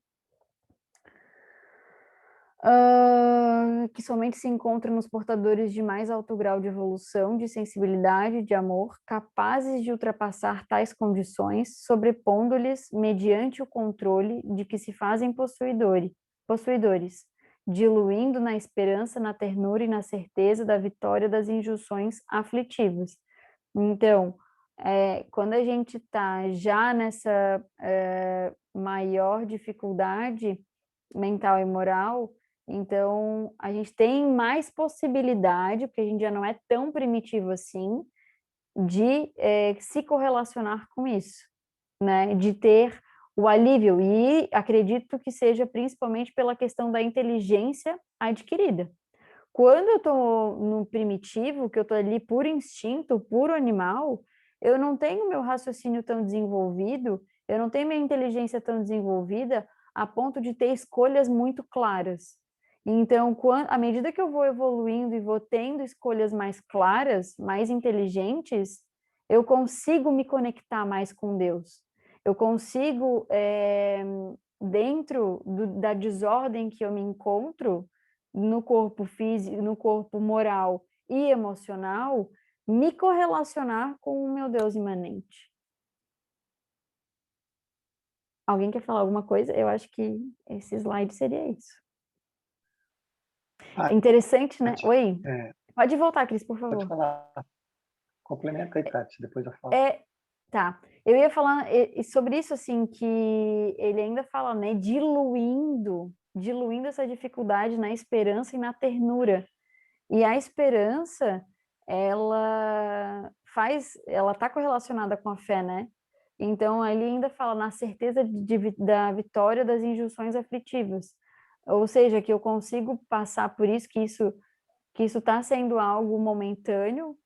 [SPEAKER 6] Que somente se encontra nos portadores de mais alto grau de evolução, de sensibilidade, de amor, capazes de ultrapassar tais condições, sobrepondo-lhes mediante o controle de que se fazem possuidores, diluindo na esperança, na ternura e na certeza da vitória das injunções aflitivas. Então, quando a gente está já nessa maior dificuldade mental e moral, então a gente tem mais possibilidade, porque a gente já não é tão primitivo assim, de se correlacionar com isso, né? De ter o alívio, e acredito que seja principalmente pela questão da inteligência adquirida. Quando eu estou no primitivo, que eu estou ali por instinto, puro animal, eu não tenho meu raciocínio tão desenvolvido, eu não tenho minha inteligência tão desenvolvida a ponto de ter escolhas muito claras. Então, à medida que eu vou evoluindo e vou tendo escolhas mais claras, mais inteligentes, eu consigo me conectar mais com Deus. Eu consigo, dentro da desordem que eu me encontro, no corpo físico, no corpo moral e emocional, me correlacionar com o meu Deus imanente. Alguém quer falar alguma coisa? Eu acho que esse slide seria isso. É interessante, né?
[SPEAKER 4] Tati,
[SPEAKER 6] Oi? Pode voltar, Cris, por favor.
[SPEAKER 4] Pode falar. Complementa aí, Tati, depois eu falo.
[SPEAKER 6] Tá. Eu ia falar sobre isso, assim, que ele ainda fala, né? Diluindo essa dificuldade na esperança e na ternura. E a esperança, ela está correlacionada com a fé, né? Então, ele ainda fala na certeza da vitória das injunções aflitivas. Ou seja, que eu consigo passar por isso, que isso está sendo algo momentâneo,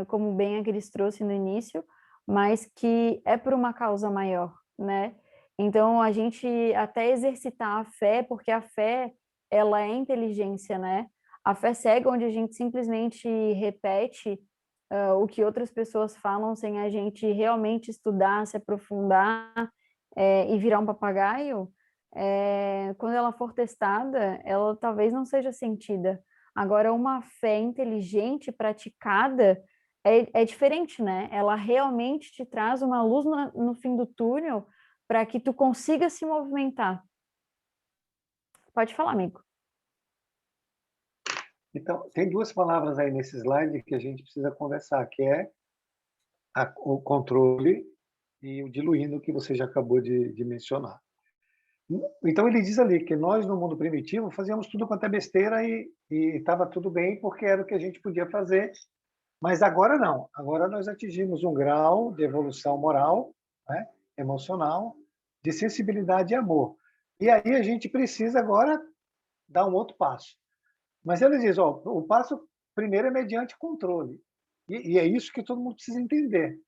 [SPEAKER 6] como bem a Cris trouxe no início, mas que é por uma causa maior, né? Então, a gente até exercitar a fé, porque a fé, ela é inteligência, né? A fé cega, onde a gente simplesmente repete o que outras pessoas falam sem a gente realmente estudar, se aprofundar e virar um papagaio, quando ela for testada, ela talvez não seja sentida. Agora, uma fé inteligente, praticada, é diferente, né? Ela realmente te traz uma luz no fim do túnel para que tu consiga se movimentar. Pode falar, amigo.
[SPEAKER 4] Então, tem duas palavras aí nesse slide que a gente precisa conversar, que é o controle e o diluindo, que você já acabou de mencionar. Então, ele diz ali que nós, no mundo primitivo, fazíamos tudo quanto é besteira e estava tudo bem porque era o que a gente podia fazer, mas agora não. Agora nós atingimos um grau de evolução moral, né, emocional, de sensibilidade e amor. E aí a gente precisa agora dar um outro passo. Mas ele diz, o passo primeiro é mediante controle. E é isso que todo mundo precisa entender.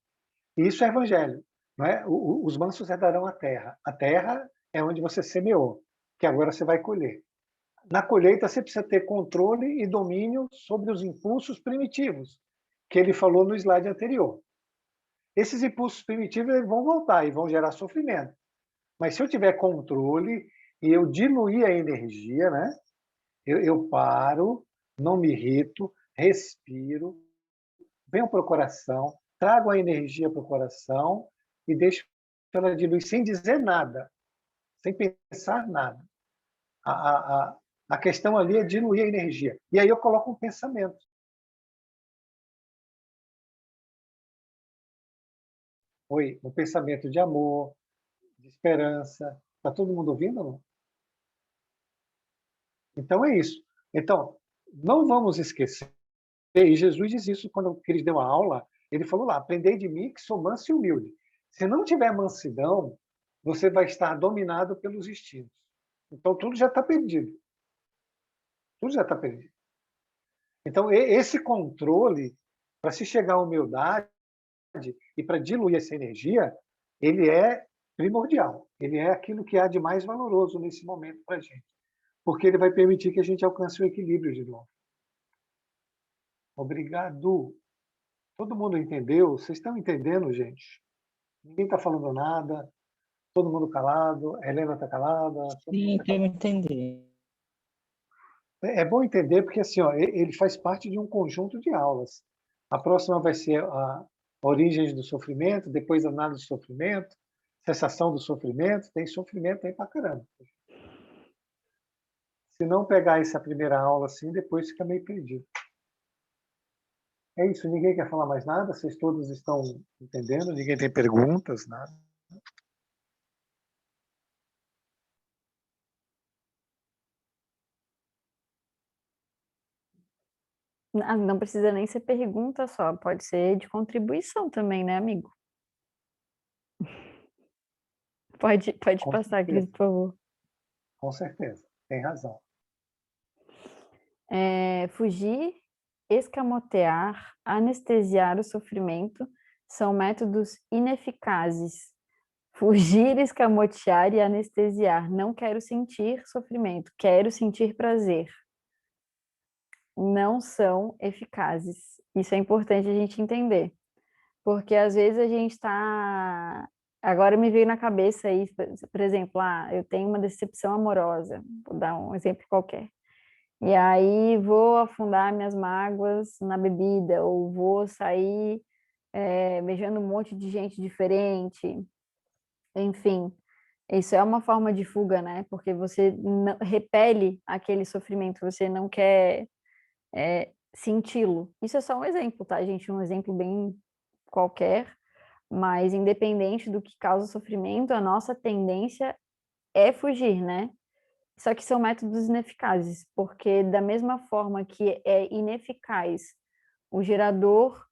[SPEAKER 4] E isso é evangelho. Não é? Os mansos herdarão a terra. A terra é onde você semeou, que agora você vai colher. Na colheita, você precisa ter controle e domínio sobre os impulsos primitivos, que ele falou no slide anterior. Esses impulsos primitivos eles vão voltar e vão gerar sofrimento. Mas se eu tiver controle e eu diluir a energia, né? Eu paro, não me irrito, respiro, venho para o coração, trago a energia para o coração e deixo ela diluir sem dizer nada, sem pensar nada. A questão ali é diluir a energia. E aí eu coloco um pensamento. Um pensamento de amor, de esperança. Está todo mundo ouvindo ou não? Então é isso. Então, não vamos esquecer, e Jesus diz isso quando ele deu a aula, ele falou lá, aprendei de mim que sou manso e humilde. Se não tiver mansidão, você vai estar dominado pelos instintos. Então, tudo já está perdido. Tudo já está perdido. Então, esse controle, para se chegar à humildade e para diluir essa energia, ele é primordial. Ele é aquilo que há de mais valoroso nesse momento para a gente. porque ele vai permitir que a gente alcance o equilíbrio de novo. Obrigado. Todo mundo entendeu? Vocês estão entendendo, gente? Ninguém está falando nada, todo mundo calado, a Helena está calada.
[SPEAKER 8] Sim, eu entendi.
[SPEAKER 4] É bom entender porque assim, ó, ele faz parte de um conjunto de aulas. A próxima vai ser a origens do sofrimento, depois a análise do sofrimento, cessação do sofrimento, tem sofrimento aí pra caramba. Se não pegar essa primeira aula assim, depois fica meio perdido. É isso, ninguém quer falar mais nada? Vocês todos estão entendendo? Ninguém tem perguntas, nada?
[SPEAKER 6] Não precisa nem ser pergunta só, pode ser de contribuição também, né, amigo? Pode
[SPEAKER 4] Com
[SPEAKER 6] passar, Cris,
[SPEAKER 4] certeza.
[SPEAKER 6] por favor.
[SPEAKER 4] Com certeza, tem razão.
[SPEAKER 6] Fugir, escamotear, anestesiar o sofrimento são métodos ineficazes. Fugir, escamotear e anestesiar. Não quero sentir sofrimento, quero sentir prazer. Não são eficazes. Isso é importante a gente entender. Porque às vezes a gente está. Agora me veio na cabeça aí, por exemplo, eu tenho uma decepção amorosa, vou dar um exemplo qualquer. E aí vou afundar minhas mágoas na bebida, ou vou sair beijando um monte de gente diferente. Enfim, isso é uma forma de fuga, né? Porque você repele aquele sofrimento, você não quer senti-lo. Isso é só um exemplo, tá, gente? Um exemplo bem qualquer, mas independente do que causa sofrimento, a nossa tendência é fugir, né? Só que são métodos ineficazes, porque da mesma forma que é ineficaz, o gerador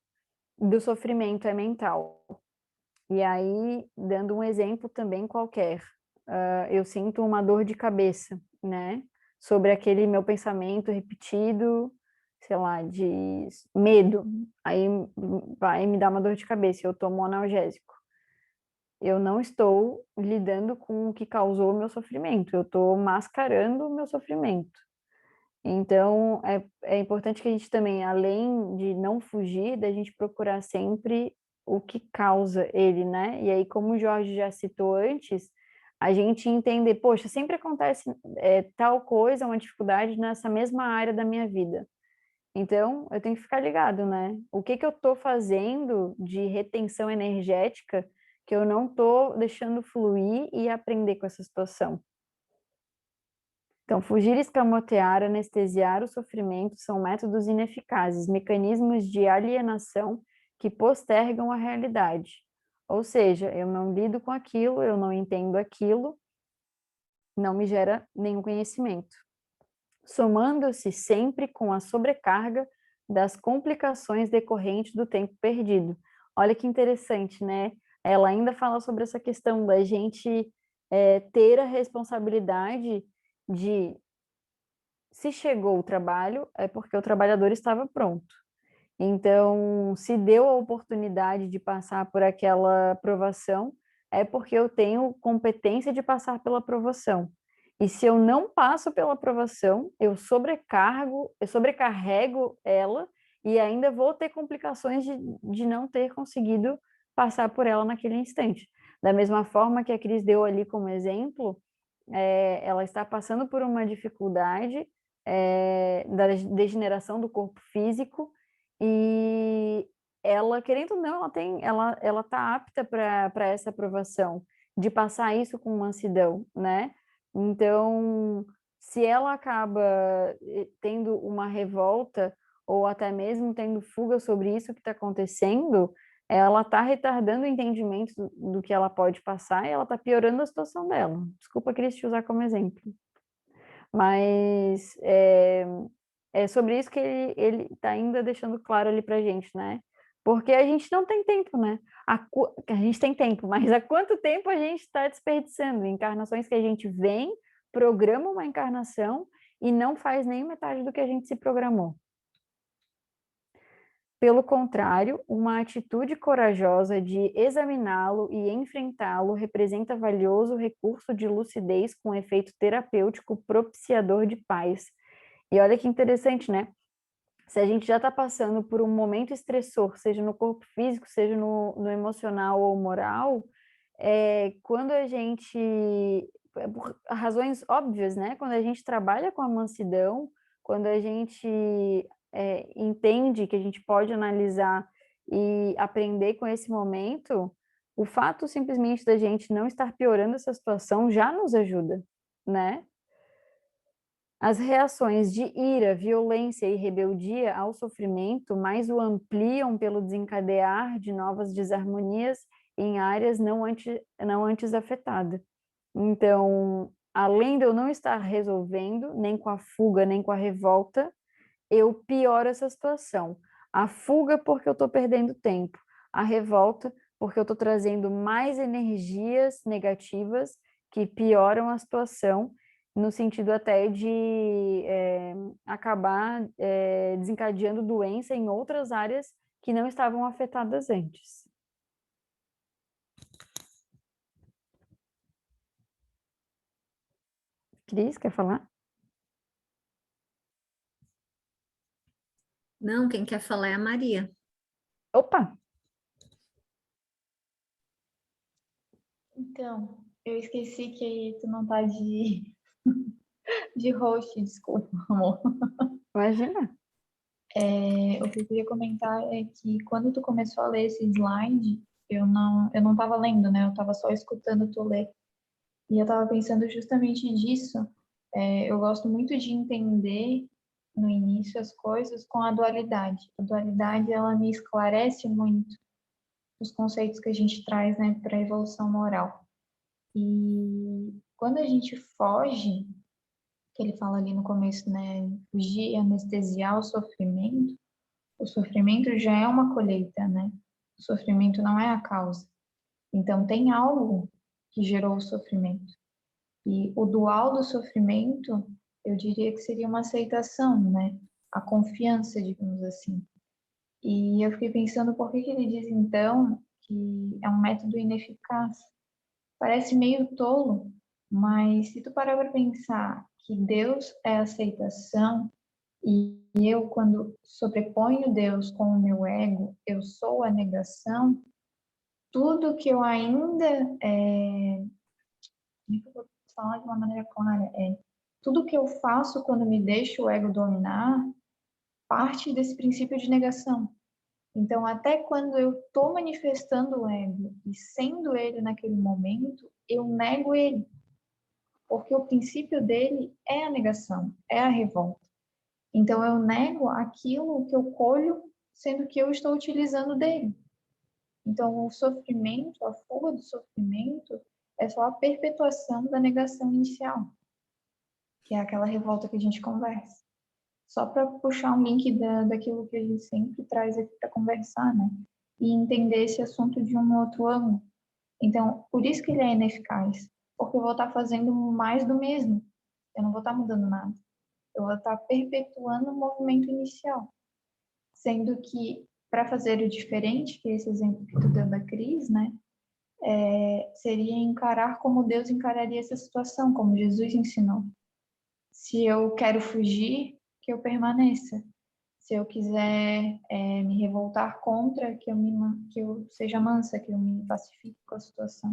[SPEAKER 6] do sofrimento é mental. E aí, dando um exemplo também qualquer, eu sinto uma dor de cabeça, né? Sobre aquele meu pensamento repetido, sei lá, de medo. Aí vai me dar uma dor de cabeça, eu tomo um analgésico. Eu não estou lidando com o que causou o meu sofrimento, eu estou mascarando o meu sofrimento. Então, é importante que a gente também, além de não fugir, da gente procurar sempre o que causa ele, né? E aí, como o Jorge já citou antes, a gente entender, poxa, sempre acontece tal coisa, uma dificuldade nessa mesma área da minha vida. Então, eu tenho que ficar ligado, né? O que eu estou fazendo de retenção energética que eu não estou deixando fluir e aprender com essa situação. Então, fugir, escamotear, anestesiar o sofrimento são métodos ineficazes, mecanismos de alienação que postergam a realidade. Ou seja, eu não lido com aquilo, eu não entendo aquilo, não me gera nenhum conhecimento. Somando-se sempre com a sobrecarga das complicações decorrentes do tempo perdido. Olha que interessante, né? Ela ainda fala sobre essa questão da gente ter a responsabilidade de, se chegou o trabalho, é porque o trabalhador estava pronto. Então, se deu a oportunidade de passar por aquela aprovação, é porque eu tenho competência de passar pela aprovação. E se eu não passo pela aprovação, eu sobrecarrego ela e ainda vou ter complicações de não ter conseguido passar por ela naquele instante. Da mesma forma que a Cris deu ali como exemplo, ela está passando por uma dificuldade da degeneração do corpo físico e ela, querendo ou não, ela está apta para essa aprovação, de passar isso com mansidão, né? Então, se ela acaba tendo uma revolta ou até mesmo tendo fuga sobre isso que está acontecendo, ela está retardando o entendimento do que ela pode passar e ela está piorando a situação dela. Desculpa, Cris, te usar como exemplo. Mas é sobre isso que ele está ainda deixando claro ali para a gente, né? Porque a gente não tem tempo, né? A gente tem tempo, mas há quanto tempo a gente está desperdiçando? Encarnações que a gente vem, programa uma encarnação e não faz nem metade do que a gente se programou. Pelo contrário, uma atitude corajosa de examiná-lo e enfrentá-lo representa valioso recurso de lucidez com efeito terapêutico propiciador de paz. E olha que interessante, né? Se a gente já está passando por um momento estressor, seja no corpo físico, seja no emocional ou moral, quando a gente, por razões óbvias, né? Quando a gente trabalha com a mansidão, quando a gente entende que a gente pode analisar e aprender com esse momento, o fato simplesmente da gente não estar piorando essa situação já nos ajuda, né? As reações de ira, violência e rebeldia ao sofrimento mais o ampliam pelo desencadear de novas desarmonias em áreas não antes afetadas. Então, além de eu não estar resolvendo, nem com a fuga, nem com a revolta, eu pioro essa situação. A fuga porque eu estou perdendo tempo. A revolta porque eu estou trazendo mais energias negativas que pioram a situação, no sentido até de acabar desencadeando doença em outras áreas que não estavam afetadas antes. Cris, quer falar?
[SPEAKER 2] Não, quem quer falar é a Maria.
[SPEAKER 6] Opa!
[SPEAKER 5] Então, eu esqueci que tu não tá de host, desculpa, amor.
[SPEAKER 6] Imagina.
[SPEAKER 5] O que eu queria comentar é que quando tu começou a ler esse slide, eu não tava lendo, né? Eu tava só escutando tu ler. E eu tava pensando justamente disso. Eu gosto muito de entender no início as coisas com a dualidade. A dualidade, ela me esclarece muito os conceitos que a gente traz, né, para a evolução moral. E quando a gente foge, que ele fala ali no começo, né, fugir, anestesiar o sofrimento já é uma colheita, né? O sofrimento não é a causa. Então tem algo que gerou o sofrimento. E o dual do sofrimento, eu diria que seria uma aceitação, né? A confiança, digamos assim. E eu fiquei pensando por que ele diz então que é um método ineficaz. Parece meio tolo, mas se tu parar para pensar que Deus é aceitação e eu, quando sobreponho Deus com o meu ego, eu sou a negação, tudo que eu ainda. Como é que eu vou falar de uma maneira clara? Tudo que eu faço quando me deixo o ego dominar parte desse princípio de negação. Então, até quando eu estou manifestando o ego e sendo ele naquele momento, eu nego ele. Porque o princípio dele é a negação, é a revolta. Então, eu nego aquilo que eu colho, sendo que eu estou utilizando dele. Então, o sofrimento, a fuga do sofrimento, é só a perpetuação da negação inicial, que é aquela revolta que a gente conversa. Só para puxar um link daquilo que a gente sempre traz aqui para conversar, né? E entender esse assunto de um outro ângulo. Então, por isso que ele é ineficaz, porque eu vou estar fazendo mais do mesmo. Eu não vou estar mudando nada. Eu vou estar perpetuando o movimento inicial. Sendo que, para fazer o diferente, que é esse exemplo que tu deu da Cris, né? Seria encarar como Deus encararia essa situação, como Jesus ensinou. Se eu quero fugir, que eu permaneça. Se eu quiser me revoltar contra, que eu seja mansa, que eu me pacifique com a situação.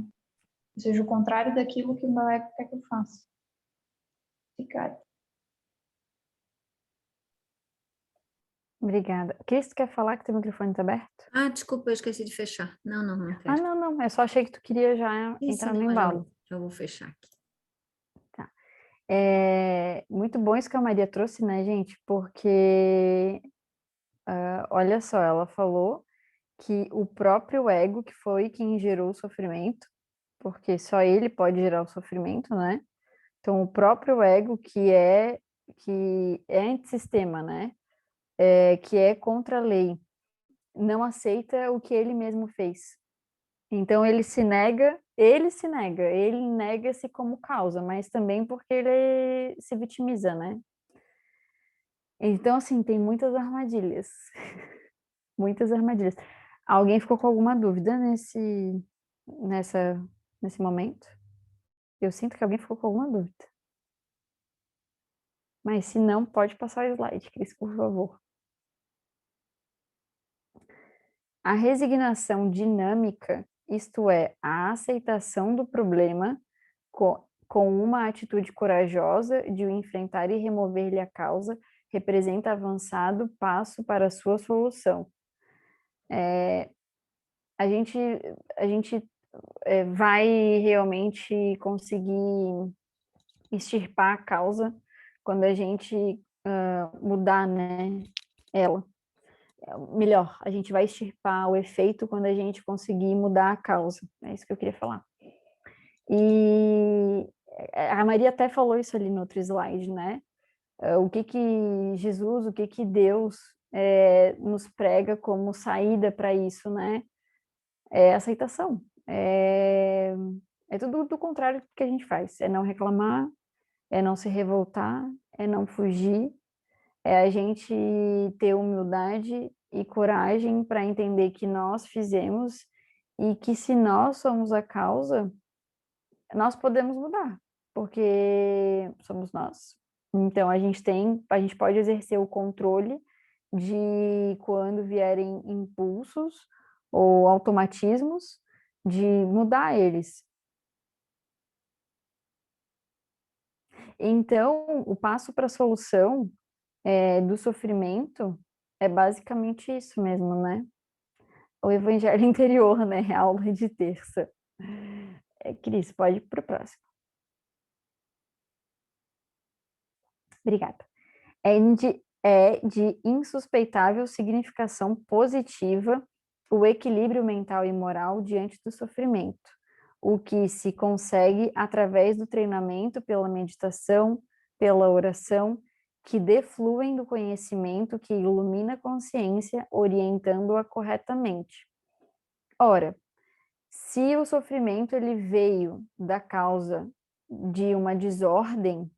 [SPEAKER 5] Ou seja, o contrário daquilo que o meu ego quer que eu faça. Obrigada.
[SPEAKER 6] Obrigada. Cris, tu quer falar que teu microfone está aberto?
[SPEAKER 2] Ah, desculpa, eu esqueci de fechar. Não
[SPEAKER 6] Ah,
[SPEAKER 2] quero.
[SPEAKER 6] não. Eu só achei que tu queria já
[SPEAKER 2] Isso,
[SPEAKER 6] entrar no
[SPEAKER 2] não,
[SPEAKER 6] embalo.
[SPEAKER 2] já vou fechar aqui.
[SPEAKER 6] Tá. Muito bom isso que a Maria trouxe, né, gente? Porque, olha só, ela falou que o próprio ego que foi quem gerou o sofrimento, porque só ele pode gerar o sofrimento, né? Então, o próprio ego que é antissistema, né? Que é contra a lei, não aceita o que ele mesmo fez. Então, ele nega-se como causa, mas também porque ele se vitimiza, né? Então, assim, tem muitas armadilhas muitas armadilhas. Alguém ficou com alguma dúvida nesse momento? Eu sinto que alguém ficou com alguma dúvida. Mas se não, pode passar o slide, Cris, por favor. A resignação dinâmica, isto é, a aceitação do problema com uma atitude corajosa de o enfrentar e remover-lhe a causa, representa avançado passo para a sua solução. A gente vai realmente conseguir extirpar a causa quando a gente mudar, né, ela. Melhor, a gente vai extirpar o efeito quando a gente conseguir mudar a causa. É isso que eu queria falar. E a Maria até falou isso ali no outro slide, né? O que Jesus, o que Deus nos prega como saída para isso, né? É aceitação. É tudo do contrário do que a gente faz. É não reclamar, é não se revoltar, é não fugir, é a gente ter humildade e coragem para entender que nós fizemos e que se nós somos a causa, nós podemos mudar, porque somos nós. Então a gente pode exercer o controle de quando vierem impulsos ou automatismos de mudar eles. Então, o passo para a solução do sofrimento é basicamente isso mesmo, né? O evangelho interior, né? A aula de terça. Cris, pode ir para o próximo. Obrigada. É de insuspeitável significação positiva o equilíbrio mental e moral diante do sofrimento, o que se consegue através do treinamento pela meditação, pela oração, que defluem do conhecimento que ilumina a consciência, orientando-a corretamente. Ora, se o sofrimento ele veio da causa de uma desordem,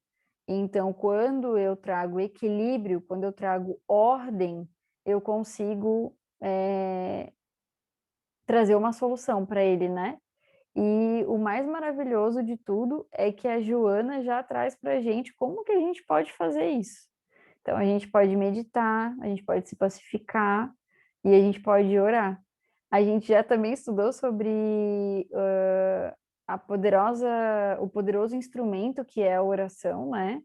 [SPEAKER 6] então quando eu trago equilíbrio, quando eu trago ordem, eu consigo trazer uma solução para ele, né? E o mais maravilhoso de tudo é que a Joana já traz para a gente como que a gente pode fazer isso. Então, a gente pode meditar, a gente pode se pacificar e a gente pode orar. A gente já também estudou sobre o poderoso instrumento que é a oração, né?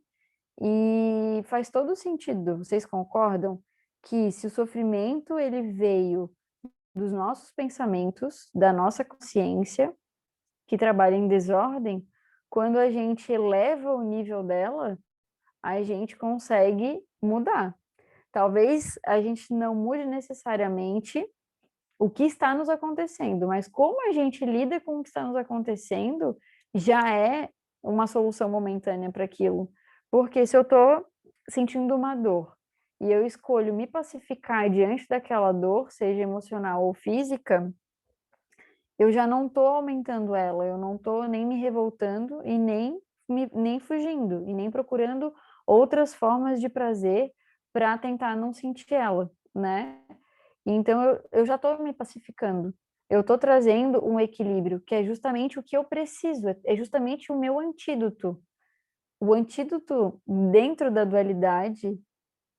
[SPEAKER 6] E faz todo sentido. Vocês concordam que se o sofrimento ele veio dos nossos pensamentos, da nossa consciência, que trabalha em desordem, quando a gente eleva o nível dela, a gente consegue mudar. Talvez a gente não mude necessariamente o que está nos acontecendo, mas como a gente lida com o que está nos acontecendo, já é uma solução momentânea para aquilo. Porque se eu estou sentindo uma dor e eu escolho me pacificar diante daquela dor, seja emocional ou física, eu já não estou aumentando ela, eu não estou nem me revoltando e nem fugindo, e nem procurando outras formas de prazer para tentar não sentir ela, né? Então, eu já estou me pacificando, eu estou trazendo um equilíbrio, que é justamente o que eu preciso, é justamente o meu antídoto. O antídoto dentro da dualidade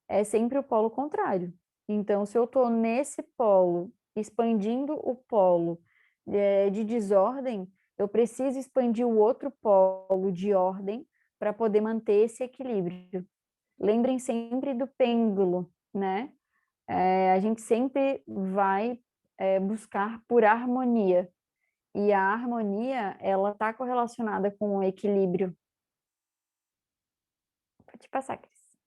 [SPEAKER 6] é sempre o polo contrário. Então, se eu estou nesse polo, expandindo o polo de desordem, eu preciso expandir o outro polo de ordem para poder manter esse equilíbrio. Lembrem sempre do pêndulo, né? A gente sempre vai buscar por harmonia. E a harmonia, ela está correlacionada com o equilíbrio. Pode passar, Cris.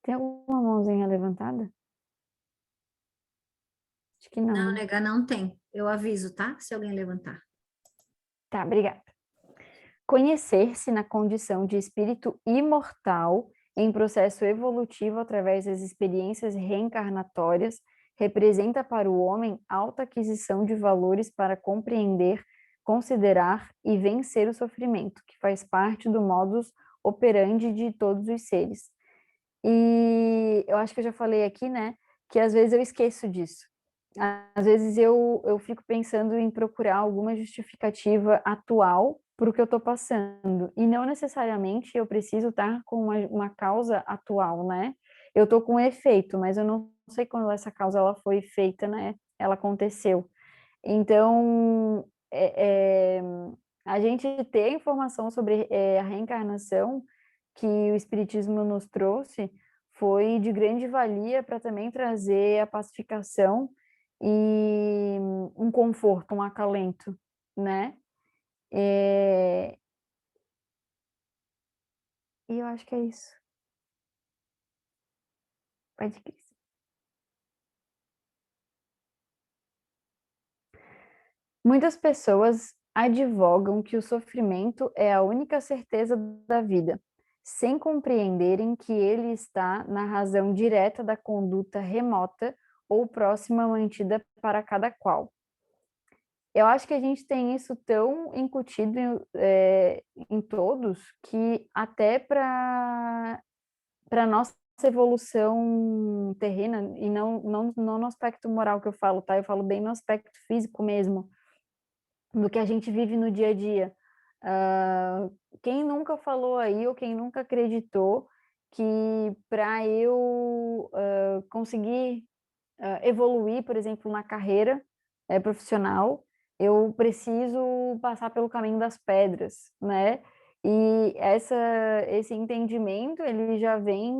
[SPEAKER 6] Tem alguma mãozinha levantada? Acho que não.
[SPEAKER 2] Não, nega, não tem. Eu aviso, tá? Se alguém levantar.
[SPEAKER 6] Tá, obrigada. Conhecer-se na condição de espírito imortal em processo evolutivo através das experiências reencarnatórias representa para o homem alta aquisição de valores para compreender, considerar e vencer o sofrimento, que faz parte do modus operandi de todos os seres. E eu acho que eu já falei aqui, né, que às vezes eu esqueço disso. Às vezes eu fico pensando em procurar alguma justificativa atual para o que eu estou passando, e não necessariamente eu preciso estar com uma causa atual, né? Eu estou com um efeito, mas eu não sei quando essa causa ela foi feita, né? Ela aconteceu. Então, a gente ter informação sobre a reencarnação que o Espiritismo nos trouxe foi de grande valia para também trazer a pacificação e um conforto, um acalento, né? E eu acho que é isso. Pode Cris. Muitas pessoas advogam que o sofrimento é a única certeza da vida, sem compreenderem que ele está na razão direta da conduta remota ou próxima mantida para cada qual. Eu acho que a gente tem isso tão incutido em todos que até para nossa evolução terrena, e não no aspecto moral que eu falo, tá? Eu falo bem no aspecto físico mesmo, do que a gente vive no dia a dia. Quem nunca falou aí, ou quem nunca acreditou que para eu conseguir evoluir, por exemplo, na carreira profissional, eu preciso passar pelo caminho das pedras, né? E esse entendimento, ele já vem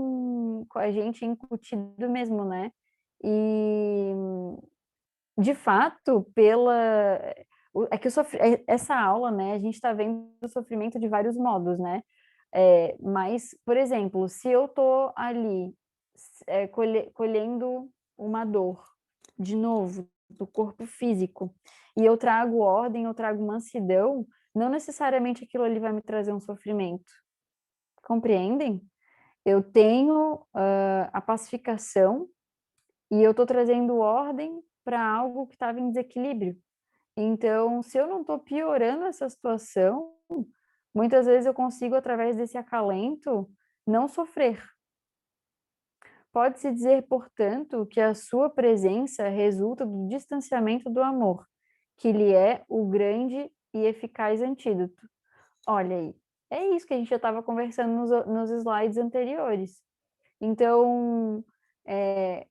[SPEAKER 6] com a gente incutido mesmo, né? E, de fato, essa aula, né, a gente está vendo o sofrimento de vários modos, né? Mas, por exemplo, se eu estou ali colhendo uma dor, de novo, do corpo físico, e eu trago ordem, eu trago mansidão, não necessariamente aquilo ali vai me trazer um sofrimento. Compreendem? Eu tenho a pacificação e eu estou trazendo ordem para algo que estava em desequilíbrio. Então, se eu não estou piorando essa situação, muitas vezes eu consigo, através desse acalento, não sofrer. Pode-se dizer, portanto, que a sua presença resulta do distanciamento do amor, que lhe é o grande e eficaz antídoto. Olha aí, é isso que a gente já estava conversando nos slides anteriores. Então,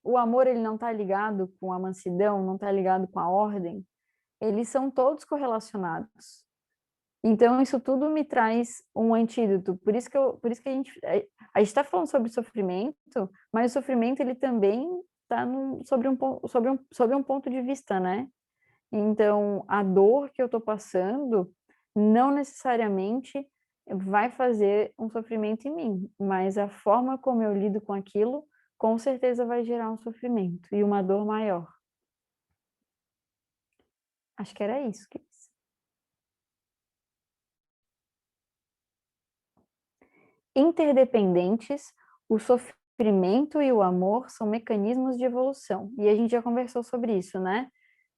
[SPEAKER 6] o amor ele não está ligado com a mansidão, não está ligado com a ordem, eles são todos correlacionados. Então, isso tudo me traz um antídoto. Por isso que a gente está falando sobre sofrimento, mas o sofrimento ele também está sobre um ponto de vista, né? Então, a dor que eu estou passando não necessariamente vai fazer um sofrimento em mim, mas a forma como eu lido com aquilo, com certeza vai gerar um sofrimento e uma dor maior. Acho que era isso, Cris. Interdependentes, o sofrimento e o amor são mecanismos de evolução. E a gente já conversou sobre isso, né?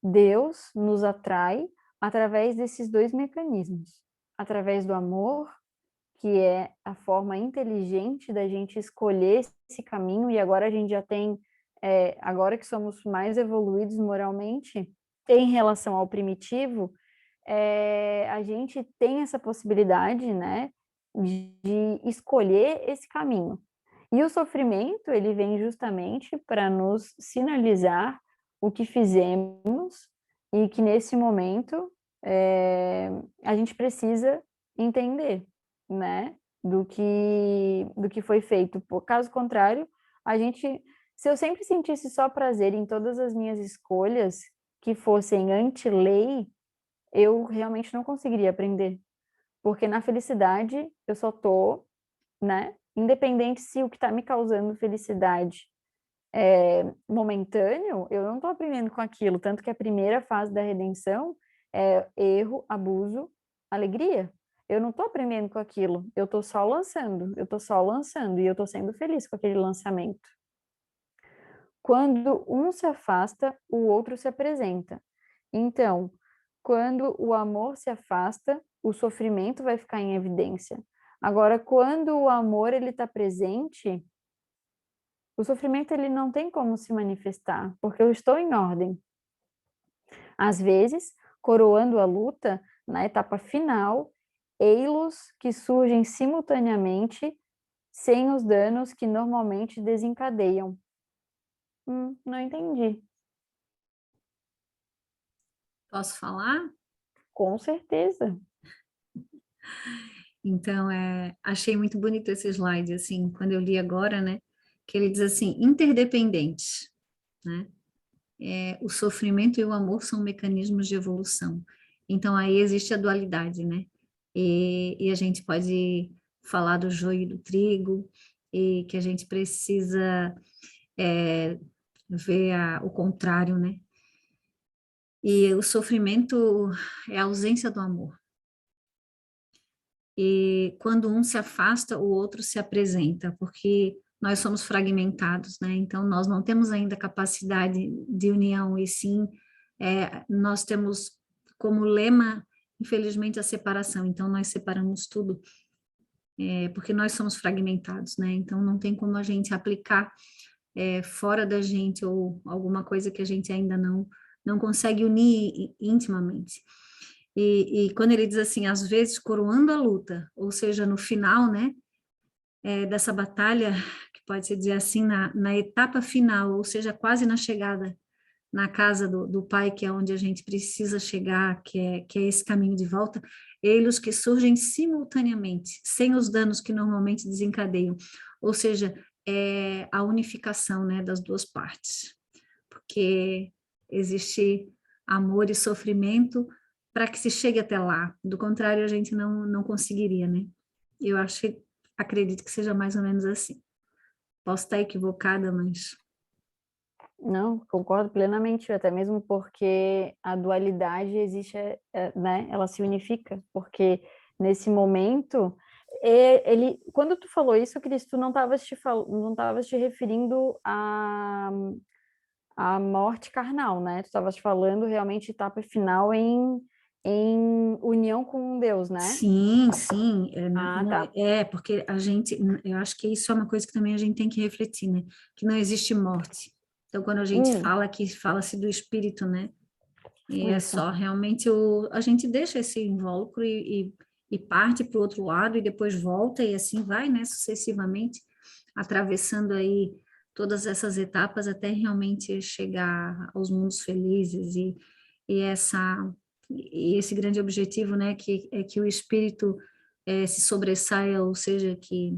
[SPEAKER 6] Deus nos atrai através desses dois mecanismos. Através do amor, que é a forma inteligente da gente escolher esse caminho, e agora a gente já tem, agora que somos mais evoluídos moralmente, em relação ao primitivo, a gente tem essa possibilidade, né, de escolher esse caminho. E o sofrimento, ele vem justamente para nos sinalizar o que fizemos e que nesse momento a gente precisa entender, né, do que foi feito. Por caso contrário, se eu sempre sentisse só prazer em todas as minhas escolhas que fossem anti-lei, eu realmente não conseguiria aprender. Porque na felicidade eu só tô, né? Independente se o que está me causando felicidade é momentâneo, eu não estou aprendendo com aquilo. Tanto que a primeira fase da redenção é erro, abuso, alegria. Eu não estou aprendendo com aquilo, eu estou só lançando, e eu estou sendo feliz com aquele lançamento. Quando um se afasta, o outro se apresenta. Então, quando o amor se afasta, o sofrimento vai ficar em evidência. Agora, quando o amor ele está presente, o sofrimento ele não tem como se manifestar, porque eu estou em ordem. Às vezes, coroando a luta, na etapa final, ei-los que surgem simultaneamente, sem os danos que normalmente desencadeiam. Não entendi.
[SPEAKER 2] Posso falar?
[SPEAKER 6] Com certeza.
[SPEAKER 2] Então, achei muito bonito esse slide, assim, quando eu li agora, né, que ele diz assim, interdependentes, né, o sofrimento e o amor são mecanismos de evolução. Então, aí existe a dualidade, né, e a gente pode falar do joio e do trigo, e que a gente precisa ver o contrário, né, e o sofrimento é a ausência do amor. E quando um se afasta, o outro se apresenta, porque nós somos fragmentados, né? Então, nós não temos ainda capacidade de união, e sim, nós temos como lema, infelizmente, a separação. Então, nós separamos tudo, porque nós somos fragmentados, né? Então, não tem como a gente aplicar fora da gente, ou alguma coisa que a gente ainda não consegue unir intimamente. E quando ele diz assim, às vezes coroando a luta, ou seja, no final, né, dessa batalha, que pode se dizer assim, na etapa final, ou seja, quase na chegada na casa do Pai, que é onde a gente precisa chegar, que é esse caminho de volta, eles que surgem simultaneamente, sem os danos que normalmente desencadeiam, ou seja, é a unificação, né, das duas partes, porque existe amor e sofrimento para que se chegue até lá. Do contrário, a gente não conseguiria, né? Eu acredito que seja mais ou menos assim. Posso estar equivocada, mas...
[SPEAKER 6] Não, concordo plenamente, até mesmo porque a dualidade existe, né? Ela se unifica, porque nesse momento, quando tu falou isso, Cris, tu não estavas te referindo à morte carnal, né? Tu estavas falando realmente etapa final em união com Deus, né?
[SPEAKER 2] Sim, sim.
[SPEAKER 6] Tá.
[SPEAKER 2] Porque a gente, eu acho que isso é uma coisa que também a gente tem que refletir, né? Que não existe morte. Então, quando a gente fala que fala-se do espírito, né? E é só realmente a gente deixa esse invólucro e parte para o outro lado e depois volta e assim vai, né? Sucessivamente, atravessando aí todas essas etapas até realmente chegar aos mundos felizes e esse grande objetivo, né, que é que o espírito se sobressaia, ou seja, que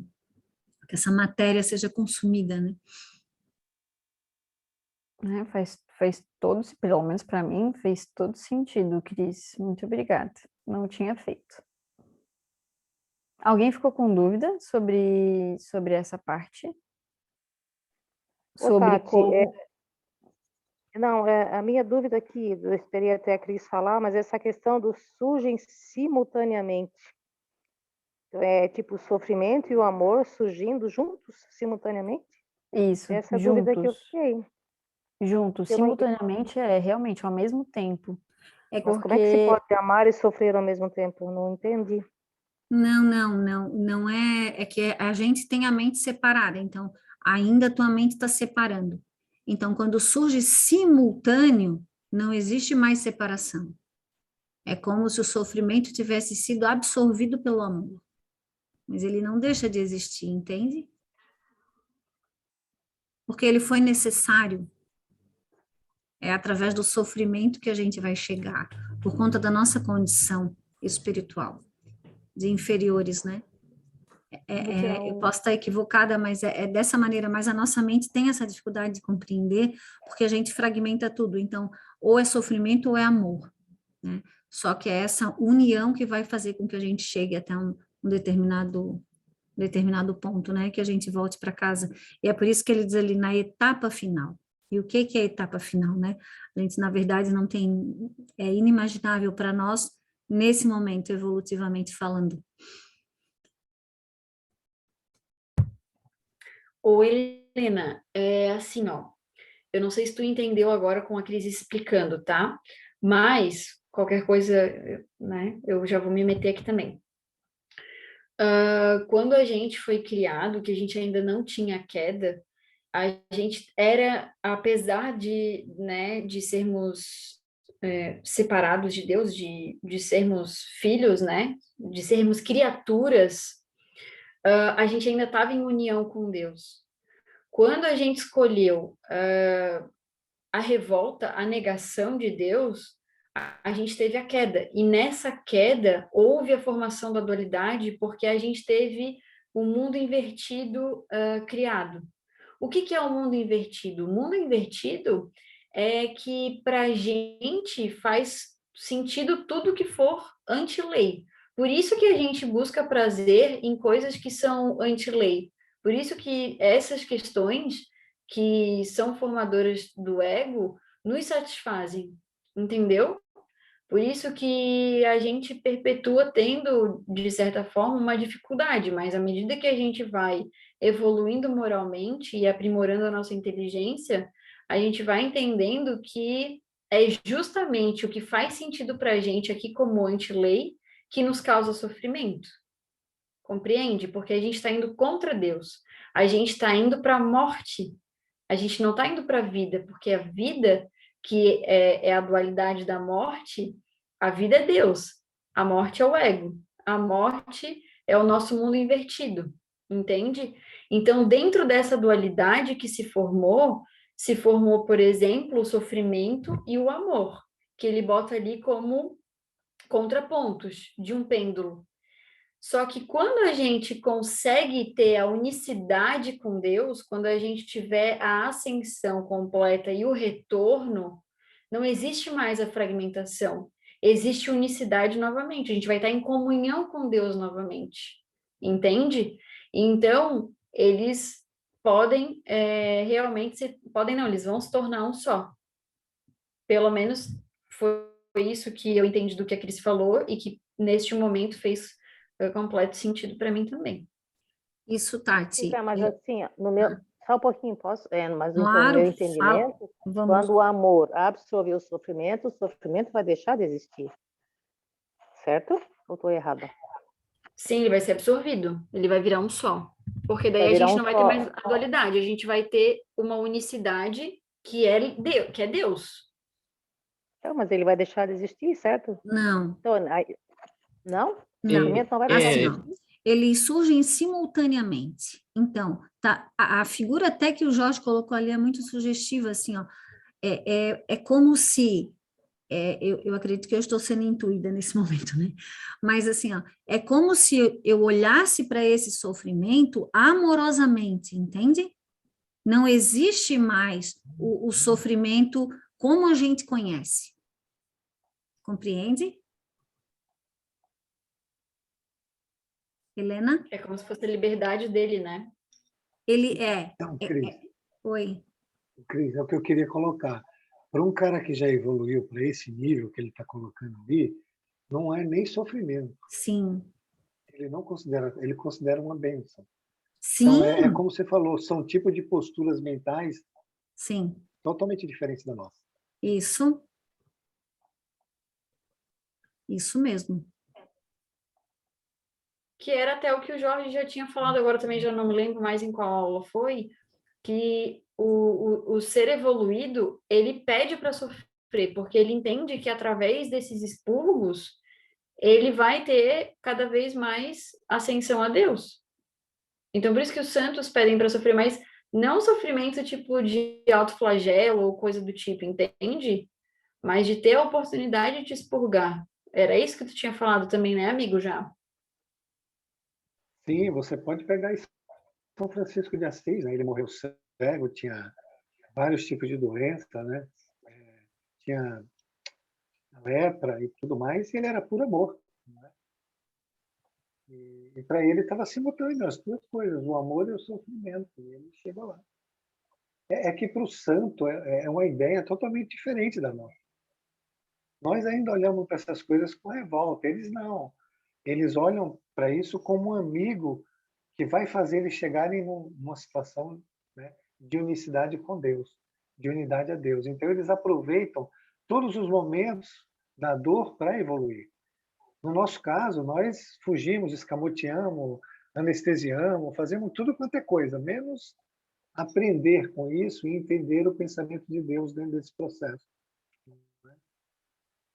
[SPEAKER 2] essa matéria seja consumida, né?
[SPEAKER 6] Faz todo, pelo menos para mim, fez todo sentido, Cris. Muito obrigada. Não tinha feito. Alguém ficou com dúvida sobre essa parte?
[SPEAKER 3] Ô, Tati,
[SPEAKER 6] como...
[SPEAKER 3] não, a minha dúvida aqui, eu esperei até a Cris falar, mas essa questão do surgem simultaneamente. Tipo o sofrimento e o amor surgindo juntos, simultaneamente?
[SPEAKER 6] Isso,
[SPEAKER 3] Essa é a dúvida que eu fiquei.
[SPEAKER 6] Juntos, simultaneamente, realmente, ao mesmo tempo.
[SPEAKER 3] Mas como é que se pode amar e sofrer ao mesmo tempo? Não entendi.
[SPEAKER 2] Não é que a gente tem a mente separada, então ainda a tua mente está separando. Então, quando surge simultâneo, não existe mais separação. É como se o sofrimento tivesse sido absorvido pelo amor. Mas ele não deixa de existir, entende? Porque ele foi necessário. É através do sofrimento que a gente vai chegar, por conta da nossa condição espiritual, de inferiores, né? Eu posso estar equivocada, mas é dessa maneira, mas a nossa mente tem essa dificuldade de compreender, porque a gente fragmenta tudo, então, ou é sofrimento ou é amor, né? Só que é essa união que vai fazer com que a gente chegue até um determinado ponto, né? Que a gente volte para casa. E é por isso que ele diz ali na etapa final. E o que é a etapa final, né? A gente, na verdade, não tem... É inimaginável para nós, nesse momento, evolutivamente falando.
[SPEAKER 1] Ô, Helena, assim, ó, eu não sei se tu entendeu agora com a Cris explicando, tá? Mas, qualquer coisa, né, eu já vou me meter aqui também. Quando a gente foi criado, que a gente ainda não tinha queda, a gente era, apesar de, né, de sermos separados de Deus, de sermos filhos, né, de sermos criaturas, a gente ainda estava em união com Deus. Quando a gente escolheu a revolta, a negação de Deus, a gente teve a queda. E nessa queda houve a formação da dualidade, porque a gente teve o mundo invertido criado. O que é o mundo invertido? O mundo invertido é que para a gente faz sentido tudo que for anti-lei. Por isso que a gente busca prazer em coisas que são anti-lei. Por isso que essas questões que são formadoras do ego nos satisfazem, entendeu? Por isso que a gente perpetua tendo, de certa forma, uma dificuldade, mas à medida que a gente vai evoluindo moralmente e aprimorando a nossa inteligência, a gente vai entendendo que é justamente o que faz sentido para a gente aqui como anti-lei que nos causa sofrimento. Compreende? Porque a gente está indo contra Deus. A gente está indo para a morte. A gente não está indo para a vida, porque a vida, que é a dualidade da morte, a vida é Deus, a morte é o ego, a morte é o nosso mundo invertido, entende? Então, dentro dessa dualidade que se formou, por exemplo, o sofrimento e o amor, que ele bota ali como contrapontos de um pêndulo. Só que quando a gente consegue ter a unicidade com Deus, quando a gente tiver a ascensão completa e o retorno, não existe mais a fragmentação, existe unicidade novamente. A gente vai estar em comunhão com Deus novamente, entende? Então, eles podem realmente podem não, eles vão se tornar um só. Pelo menos foi isso que eu entendi do que a Cris falou e que neste momento fez completo sentido para mim também.
[SPEAKER 2] Isso, Tati.
[SPEAKER 3] Então, mas assim, no meu, só um pouquinho, posso? Mas
[SPEAKER 2] Claro,
[SPEAKER 3] no meu entendimento, quando o amor absorver o sofrimento vai deixar de existir. Certo? Ou estou errada?
[SPEAKER 1] Sim, ele vai ser absorvido, ele vai virar um só. Porque daí a gente não vai ter mais a dualidade, a gente vai ter uma unicidade que é Deus.
[SPEAKER 3] Então, mas ele vai deixar de existir, certo?
[SPEAKER 2] Não.
[SPEAKER 3] Então, não?
[SPEAKER 2] Não, não vai assim, ó. Eles surgem simultaneamente. Então, tá, a figura até que o Jorge colocou ali é muito sugestiva, assim, ó. É como se, eu acredito que eu estou sendo intuída nesse momento, né? Mas assim, ó, é como se eu olhasse para esse sofrimento amorosamente, entende? Não existe mais o sofrimento como a gente conhece. Compreende? Helena?
[SPEAKER 1] É como se fosse a liberdade dele, né?
[SPEAKER 2] Ele é.
[SPEAKER 4] Então, Cris.
[SPEAKER 2] Oi.
[SPEAKER 4] Cris, é o que eu queria colocar. Para um cara que já evoluiu para esse nível que ele está colocando ali, não é nem sofrimento.
[SPEAKER 2] Sim.
[SPEAKER 4] Ele considera uma bênção.
[SPEAKER 2] Sim.
[SPEAKER 4] Então, é como você falou, são tipos de posturas mentais
[SPEAKER 2] Sim.
[SPEAKER 4] totalmente diferentes da nossa.
[SPEAKER 2] Isso. Isso mesmo.
[SPEAKER 1] Que era até o que o Jorge já tinha falado, agora também já não me lembro mais em qual aula foi, que o ser evoluído, ele pede para sofrer, porque ele entende que através desses expurgos, ele vai ter cada vez mais ascensão a Deus. Então, por isso que os santos pedem para sofrer, mas não sofrimento tipo de autoflagelo ou coisa do tipo, entende? Mas de ter a oportunidade de expurgar. Era isso que tu tinha falado também, né, amigo, já?
[SPEAKER 4] Sim, você pode pegar São Francisco de Assis, né? Ele morreu cego, tinha vários tipos de doença, né? Tinha lepra e tudo mais, e ele era puro amor. Né? E para ele estava simultâneo as duas coisas, o amor e o sofrimento, e ele chegou lá. É que para o santo é uma ideia totalmente diferente da nossa. Nós ainda olhamos para essas coisas com revolta, eles não. Eles olham para isso como um amigo que vai fazer eles chegarem numa situação, né, de unicidade com Deus, de unidade a Deus. Então, eles aproveitam todos os momentos da dor para evoluir. No nosso caso, nós fugimos, escamoteamos, anestesiamos, fazemos tudo quanto é coisa, menos aprender com isso e entender o pensamento de Deus dentro desse processo.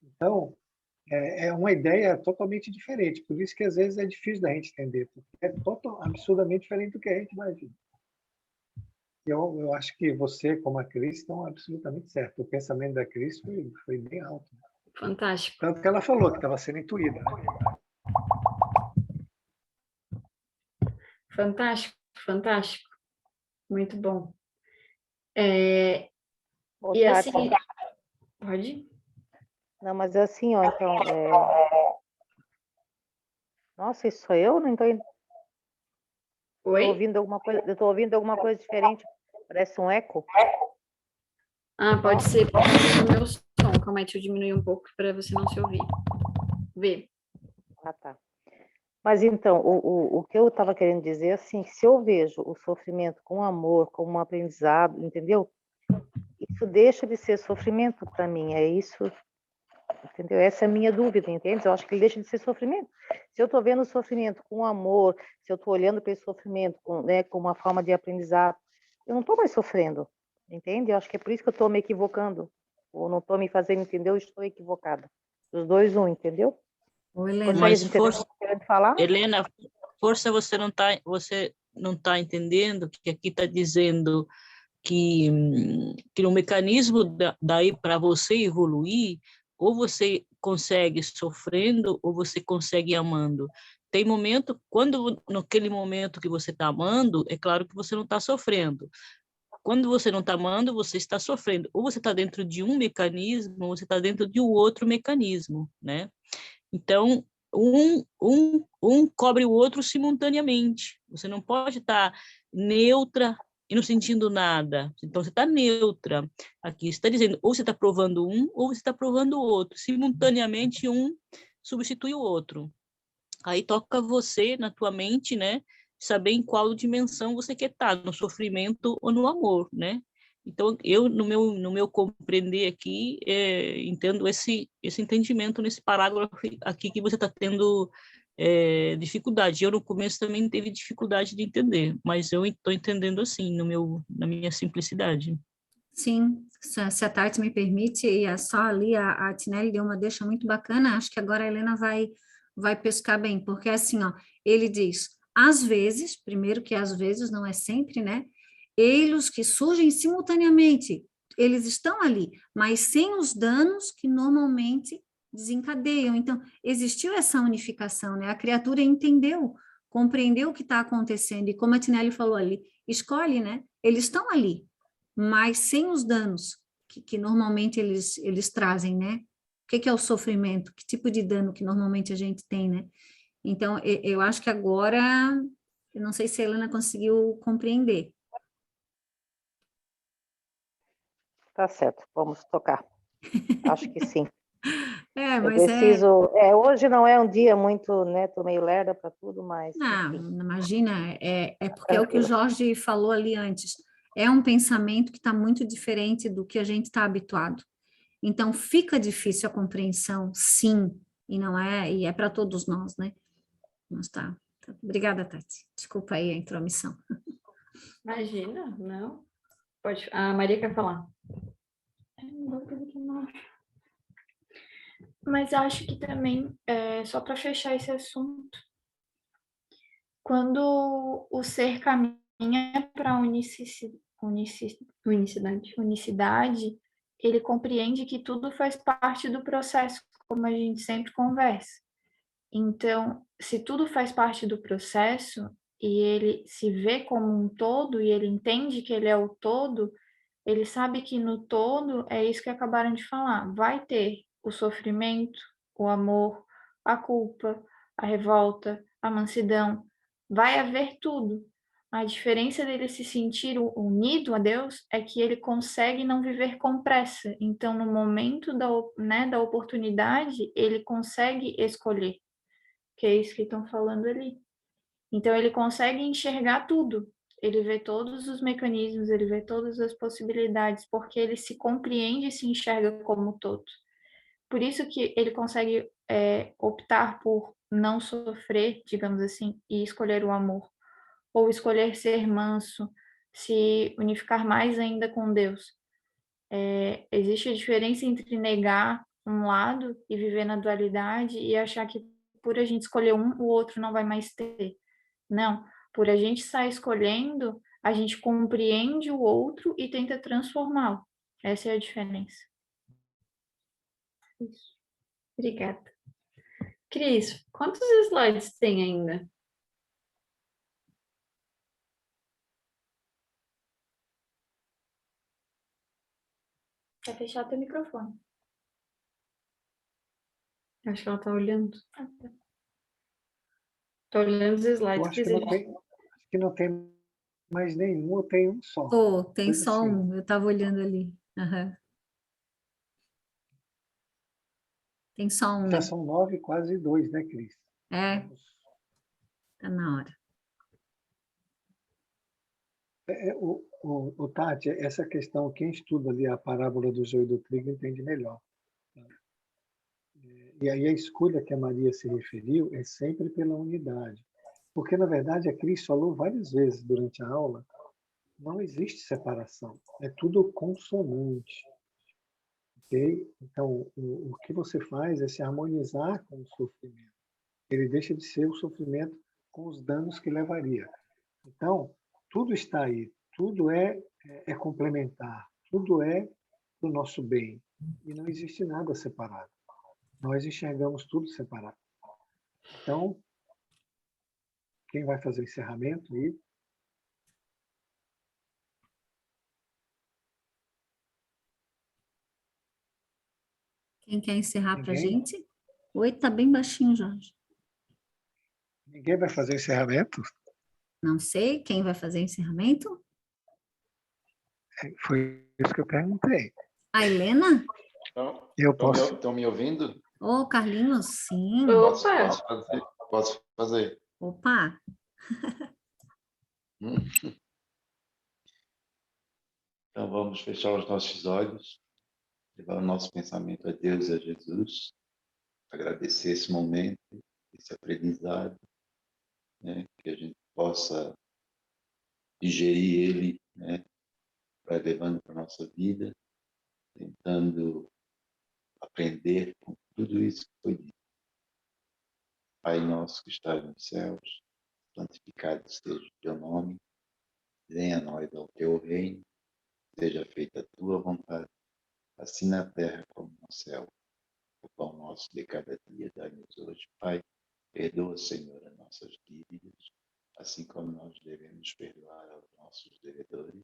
[SPEAKER 4] Então, é uma ideia totalmente diferente. Por isso que, às vezes, é difícil da gente entender, porque é absurdamente diferente do que a gente imagina. Eu acho que você, como a Cris, estão absolutamente certo. O pensamento da Cris foi bem alto.
[SPEAKER 1] Fantástico.
[SPEAKER 4] Tanto que ela falou que estava sendo intuída, né?
[SPEAKER 1] Fantástico, fantástico. Muito bom. E
[SPEAKER 3] Tati,
[SPEAKER 1] assim, pode?
[SPEAKER 3] não, mas assim, ó, então, nossa, isso sou eu? Não estou
[SPEAKER 1] Oi?
[SPEAKER 3] ouvindo alguma coisa, eu estou ouvindo alguma coisa diferente, parece um eco.
[SPEAKER 1] Pode ser o meu som. Calma aí, deixa eu diminuir um pouco para você não se ouvir. Vê.
[SPEAKER 3] Ah, tá. Mas então, o que eu estava querendo dizer, assim, se eu vejo o sofrimento com amor, como um aprendizado, entendeu? Isso deixa de ser sofrimento para mim, é isso, entendeu? Essa é a minha dúvida, entende? Eu acho que ele deixa de ser sofrimento. Se eu estou vendo o sofrimento com amor, se eu estou olhando para esse sofrimento com uma forma de aprendizado, eu não estou mais sofrendo, entende? Eu acho que é por isso que eu estou me equivocando, ou não estou me fazendo entender, eu estou equivocada. Os dois, entendeu?
[SPEAKER 2] Ô, Helena,
[SPEAKER 3] Consegue
[SPEAKER 8] Mas
[SPEAKER 3] entender o que eu
[SPEAKER 8] força,
[SPEAKER 3] estou querendo falar?
[SPEAKER 8] Helena, força você não tá entendendo que aqui está dizendo que no mecanismo daí para você evoluir, ou você consegue sofrendo ou você consegue amando. Tem momento, naquele momento que você está amando, é claro que você não está sofrendo. Quando você não está amando, você está sofrendo. Ou você está dentro de um mecanismo, ou você está dentro de um outro mecanismo, né? Então, um cobre o outro simultaneamente. Você não pode estar neutra e não sentindo nada. Então, você está neutra. Aqui está dizendo, ou você está provando um, ou você está provando o outro. Simultaneamente, um substitui o outro. Aí toca você, na tua mente, né? Saber em qual dimensão você quer estar, no sofrimento ou no amor, né? Então, eu, no meu compreender aqui, entendo esse entendimento nesse parágrafo aqui que você está tendo dificuldade. Eu, no começo, também teve dificuldade de entender, mas eu estou entendendo assim, na minha simplicidade.
[SPEAKER 2] sim, se a Tati me permite, e é só ali a Tinelli deu uma deixa muito bacana, acho que agora a Helena vai pescar bem, porque assim, ó, ele diz, às vezes, primeiro que às vezes não é sempre, né? Eles que surgem simultaneamente, eles estão ali, mas sem os danos que normalmente desencadeiam. Então, existiu essa unificação, né? A criatura entendeu, compreendeu o que está acontecendo, e como a Tinelli falou ali, escolhe, né? Eles estão ali, mas sem os danos que normalmente eles trazem, né? O que é o sofrimento? Que tipo de dano que normalmente a gente tem, né? Então, eu acho que agora, eu não sei se a Helena conseguiu compreender.
[SPEAKER 3] Tá certo, vamos tocar. Acho que sim. Eu
[SPEAKER 2] Mas
[SPEAKER 3] preciso. Hoje não é um dia muito, né? Tô meio lerda para tudo, mas.
[SPEAKER 2] não,
[SPEAKER 3] Enfim,
[SPEAKER 2] imagina, é porque é o que o
[SPEAKER 3] tranquilo.
[SPEAKER 2] Jorge falou ali antes. É um pensamento que está muito diferente do que a gente está habituado. Então, fica difícil a compreensão, sim, e é para todos nós, né? Mas tá. Obrigada, Tati. Desculpa aí a intromissão.
[SPEAKER 1] Imagina, não. Pode. A Maria quer falar.
[SPEAKER 5] Mas acho que também, só para fechar esse assunto, quando o ser caminha para a unicidade, ele compreende que tudo faz parte do processo, como a gente sempre conversa. Então, se tudo faz parte do processo e ele se vê como um todo e ele entende que ele é o todo, ele sabe que no todo é isso que acabaram de falar. Vai ter o sofrimento, o amor, a culpa, a revolta, a mansidão. Vai haver tudo. A diferença dele se sentir unido a Deus é que ele consegue não viver com pressa. Então, no momento da oportunidade, ele consegue escolher, que é isso que estão falando ali. Então, ele consegue enxergar tudo. Ele vê todos os mecanismos, ele vê todas as possibilidades, porque ele se compreende e se enxerga como todo. Por isso que ele consegue optar por não sofrer, digamos assim, e escolher o amor. Ou escolher ser manso, se unificar mais ainda com Deus. Existe a diferença entre negar um lado e viver na dualidade e achar que por a gente escolher um, o outro não vai mais ter. Não, por a gente estar escolhendo, a gente compreende o outro e tenta transformá-lo. Essa é a diferença. Isso. Obrigada. Cris, quantos slides tem ainda? Vai fechar teu microfone. Acho que ela está olhando. Estou olhando os
[SPEAKER 4] Eu
[SPEAKER 5] slides.
[SPEAKER 4] acho que não tem mais nenhum, ou tem um só.
[SPEAKER 2] Oh, tem
[SPEAKER 4] Coisa
[SPEAKER 2] só
[SPEAKER 4] assim.
[SPEAKER 2] um, eu estava olhando ali. Aham. Tem só um,
[SPEAKER 4] Já
[SPEAKER 2] né?
[SPEAKER 4] são 9, quase 2, né, Cris?
[SPEAKER 2] É, tá na hora.
[SPEAKER 4] Tati, essa questão, quem estuda ali a parábola do joio e do trigo entende melhor. E aí a escolha que a Maria se referiu é sempre pela unidade. Porque, na verdade, a Cris falou várias vezes durante a aula, não existe separação, é tudo consonante. Okay? Então, o que você faz é se harmonizar com o sofrimento. Ele deixa de ser o sofrimento com os danos que levaria. Então, tudo está aí, tudo é complementar, tudo é do nosso bem. E não existe nada separado. Nós enxergamos tudo separado. Então, quem vai fazer o encerramento aí?
[SPEAKER 2] Quem quer encerrar para a
[SPEAKER 4] Ninguém?
[SPEAKER 2] gente? Oi, tá bem baixinho, Jorge.
[SPEAKER 4] Ninguém vai fazer o encerramento?
[SPEAKER 2] Não sei, quem vai fazer o encerramento?
[SPEAKER 4] Foi isso que eu perguntei.
[SPEAKER 2] A Helena?
[SPEAKER 4] Eu posso.
[SPEAKER 9] Estão me ouvindo?
[SPEAKER 2] Ô, Carlinhos, sim.
[SPEAKER 9] Posso fazer.
[SPEAKER 2] Opa,
[SPEAKER 9] Então vamos fechar os nossos olhos, levar o nosso pensamento a Deus e a Jesus, agradecer esse momento, esse aprendizado, né, que a gente possa digerir ele, né, vai levando para a nossa vida, tentando aprender com tudo isso que foi dito. Pai nosso que estás nos céus, santificado seja o teu nome, venha a nós o teu reino, seja feita a tua vontade, assim na terra como no céu. O pão nosso de cada dia dai-nos hoje, Pai. Perdoa, Senhor, as nossas dívidas, assim como nós devemos perdoar aos nossos devedores.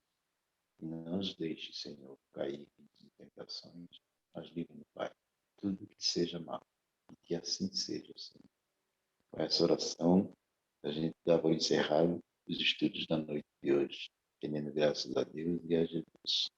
[SPEAKER 9] E não nos deixe, Senhor, cair em tentações, mas livre-nos, Pai, tudo que seja mal. E que assim seja, Senhor. Com essa oração, a gente dava encerrado os estudos da noite de hoje, rendendo graças a Deus e a Jesus.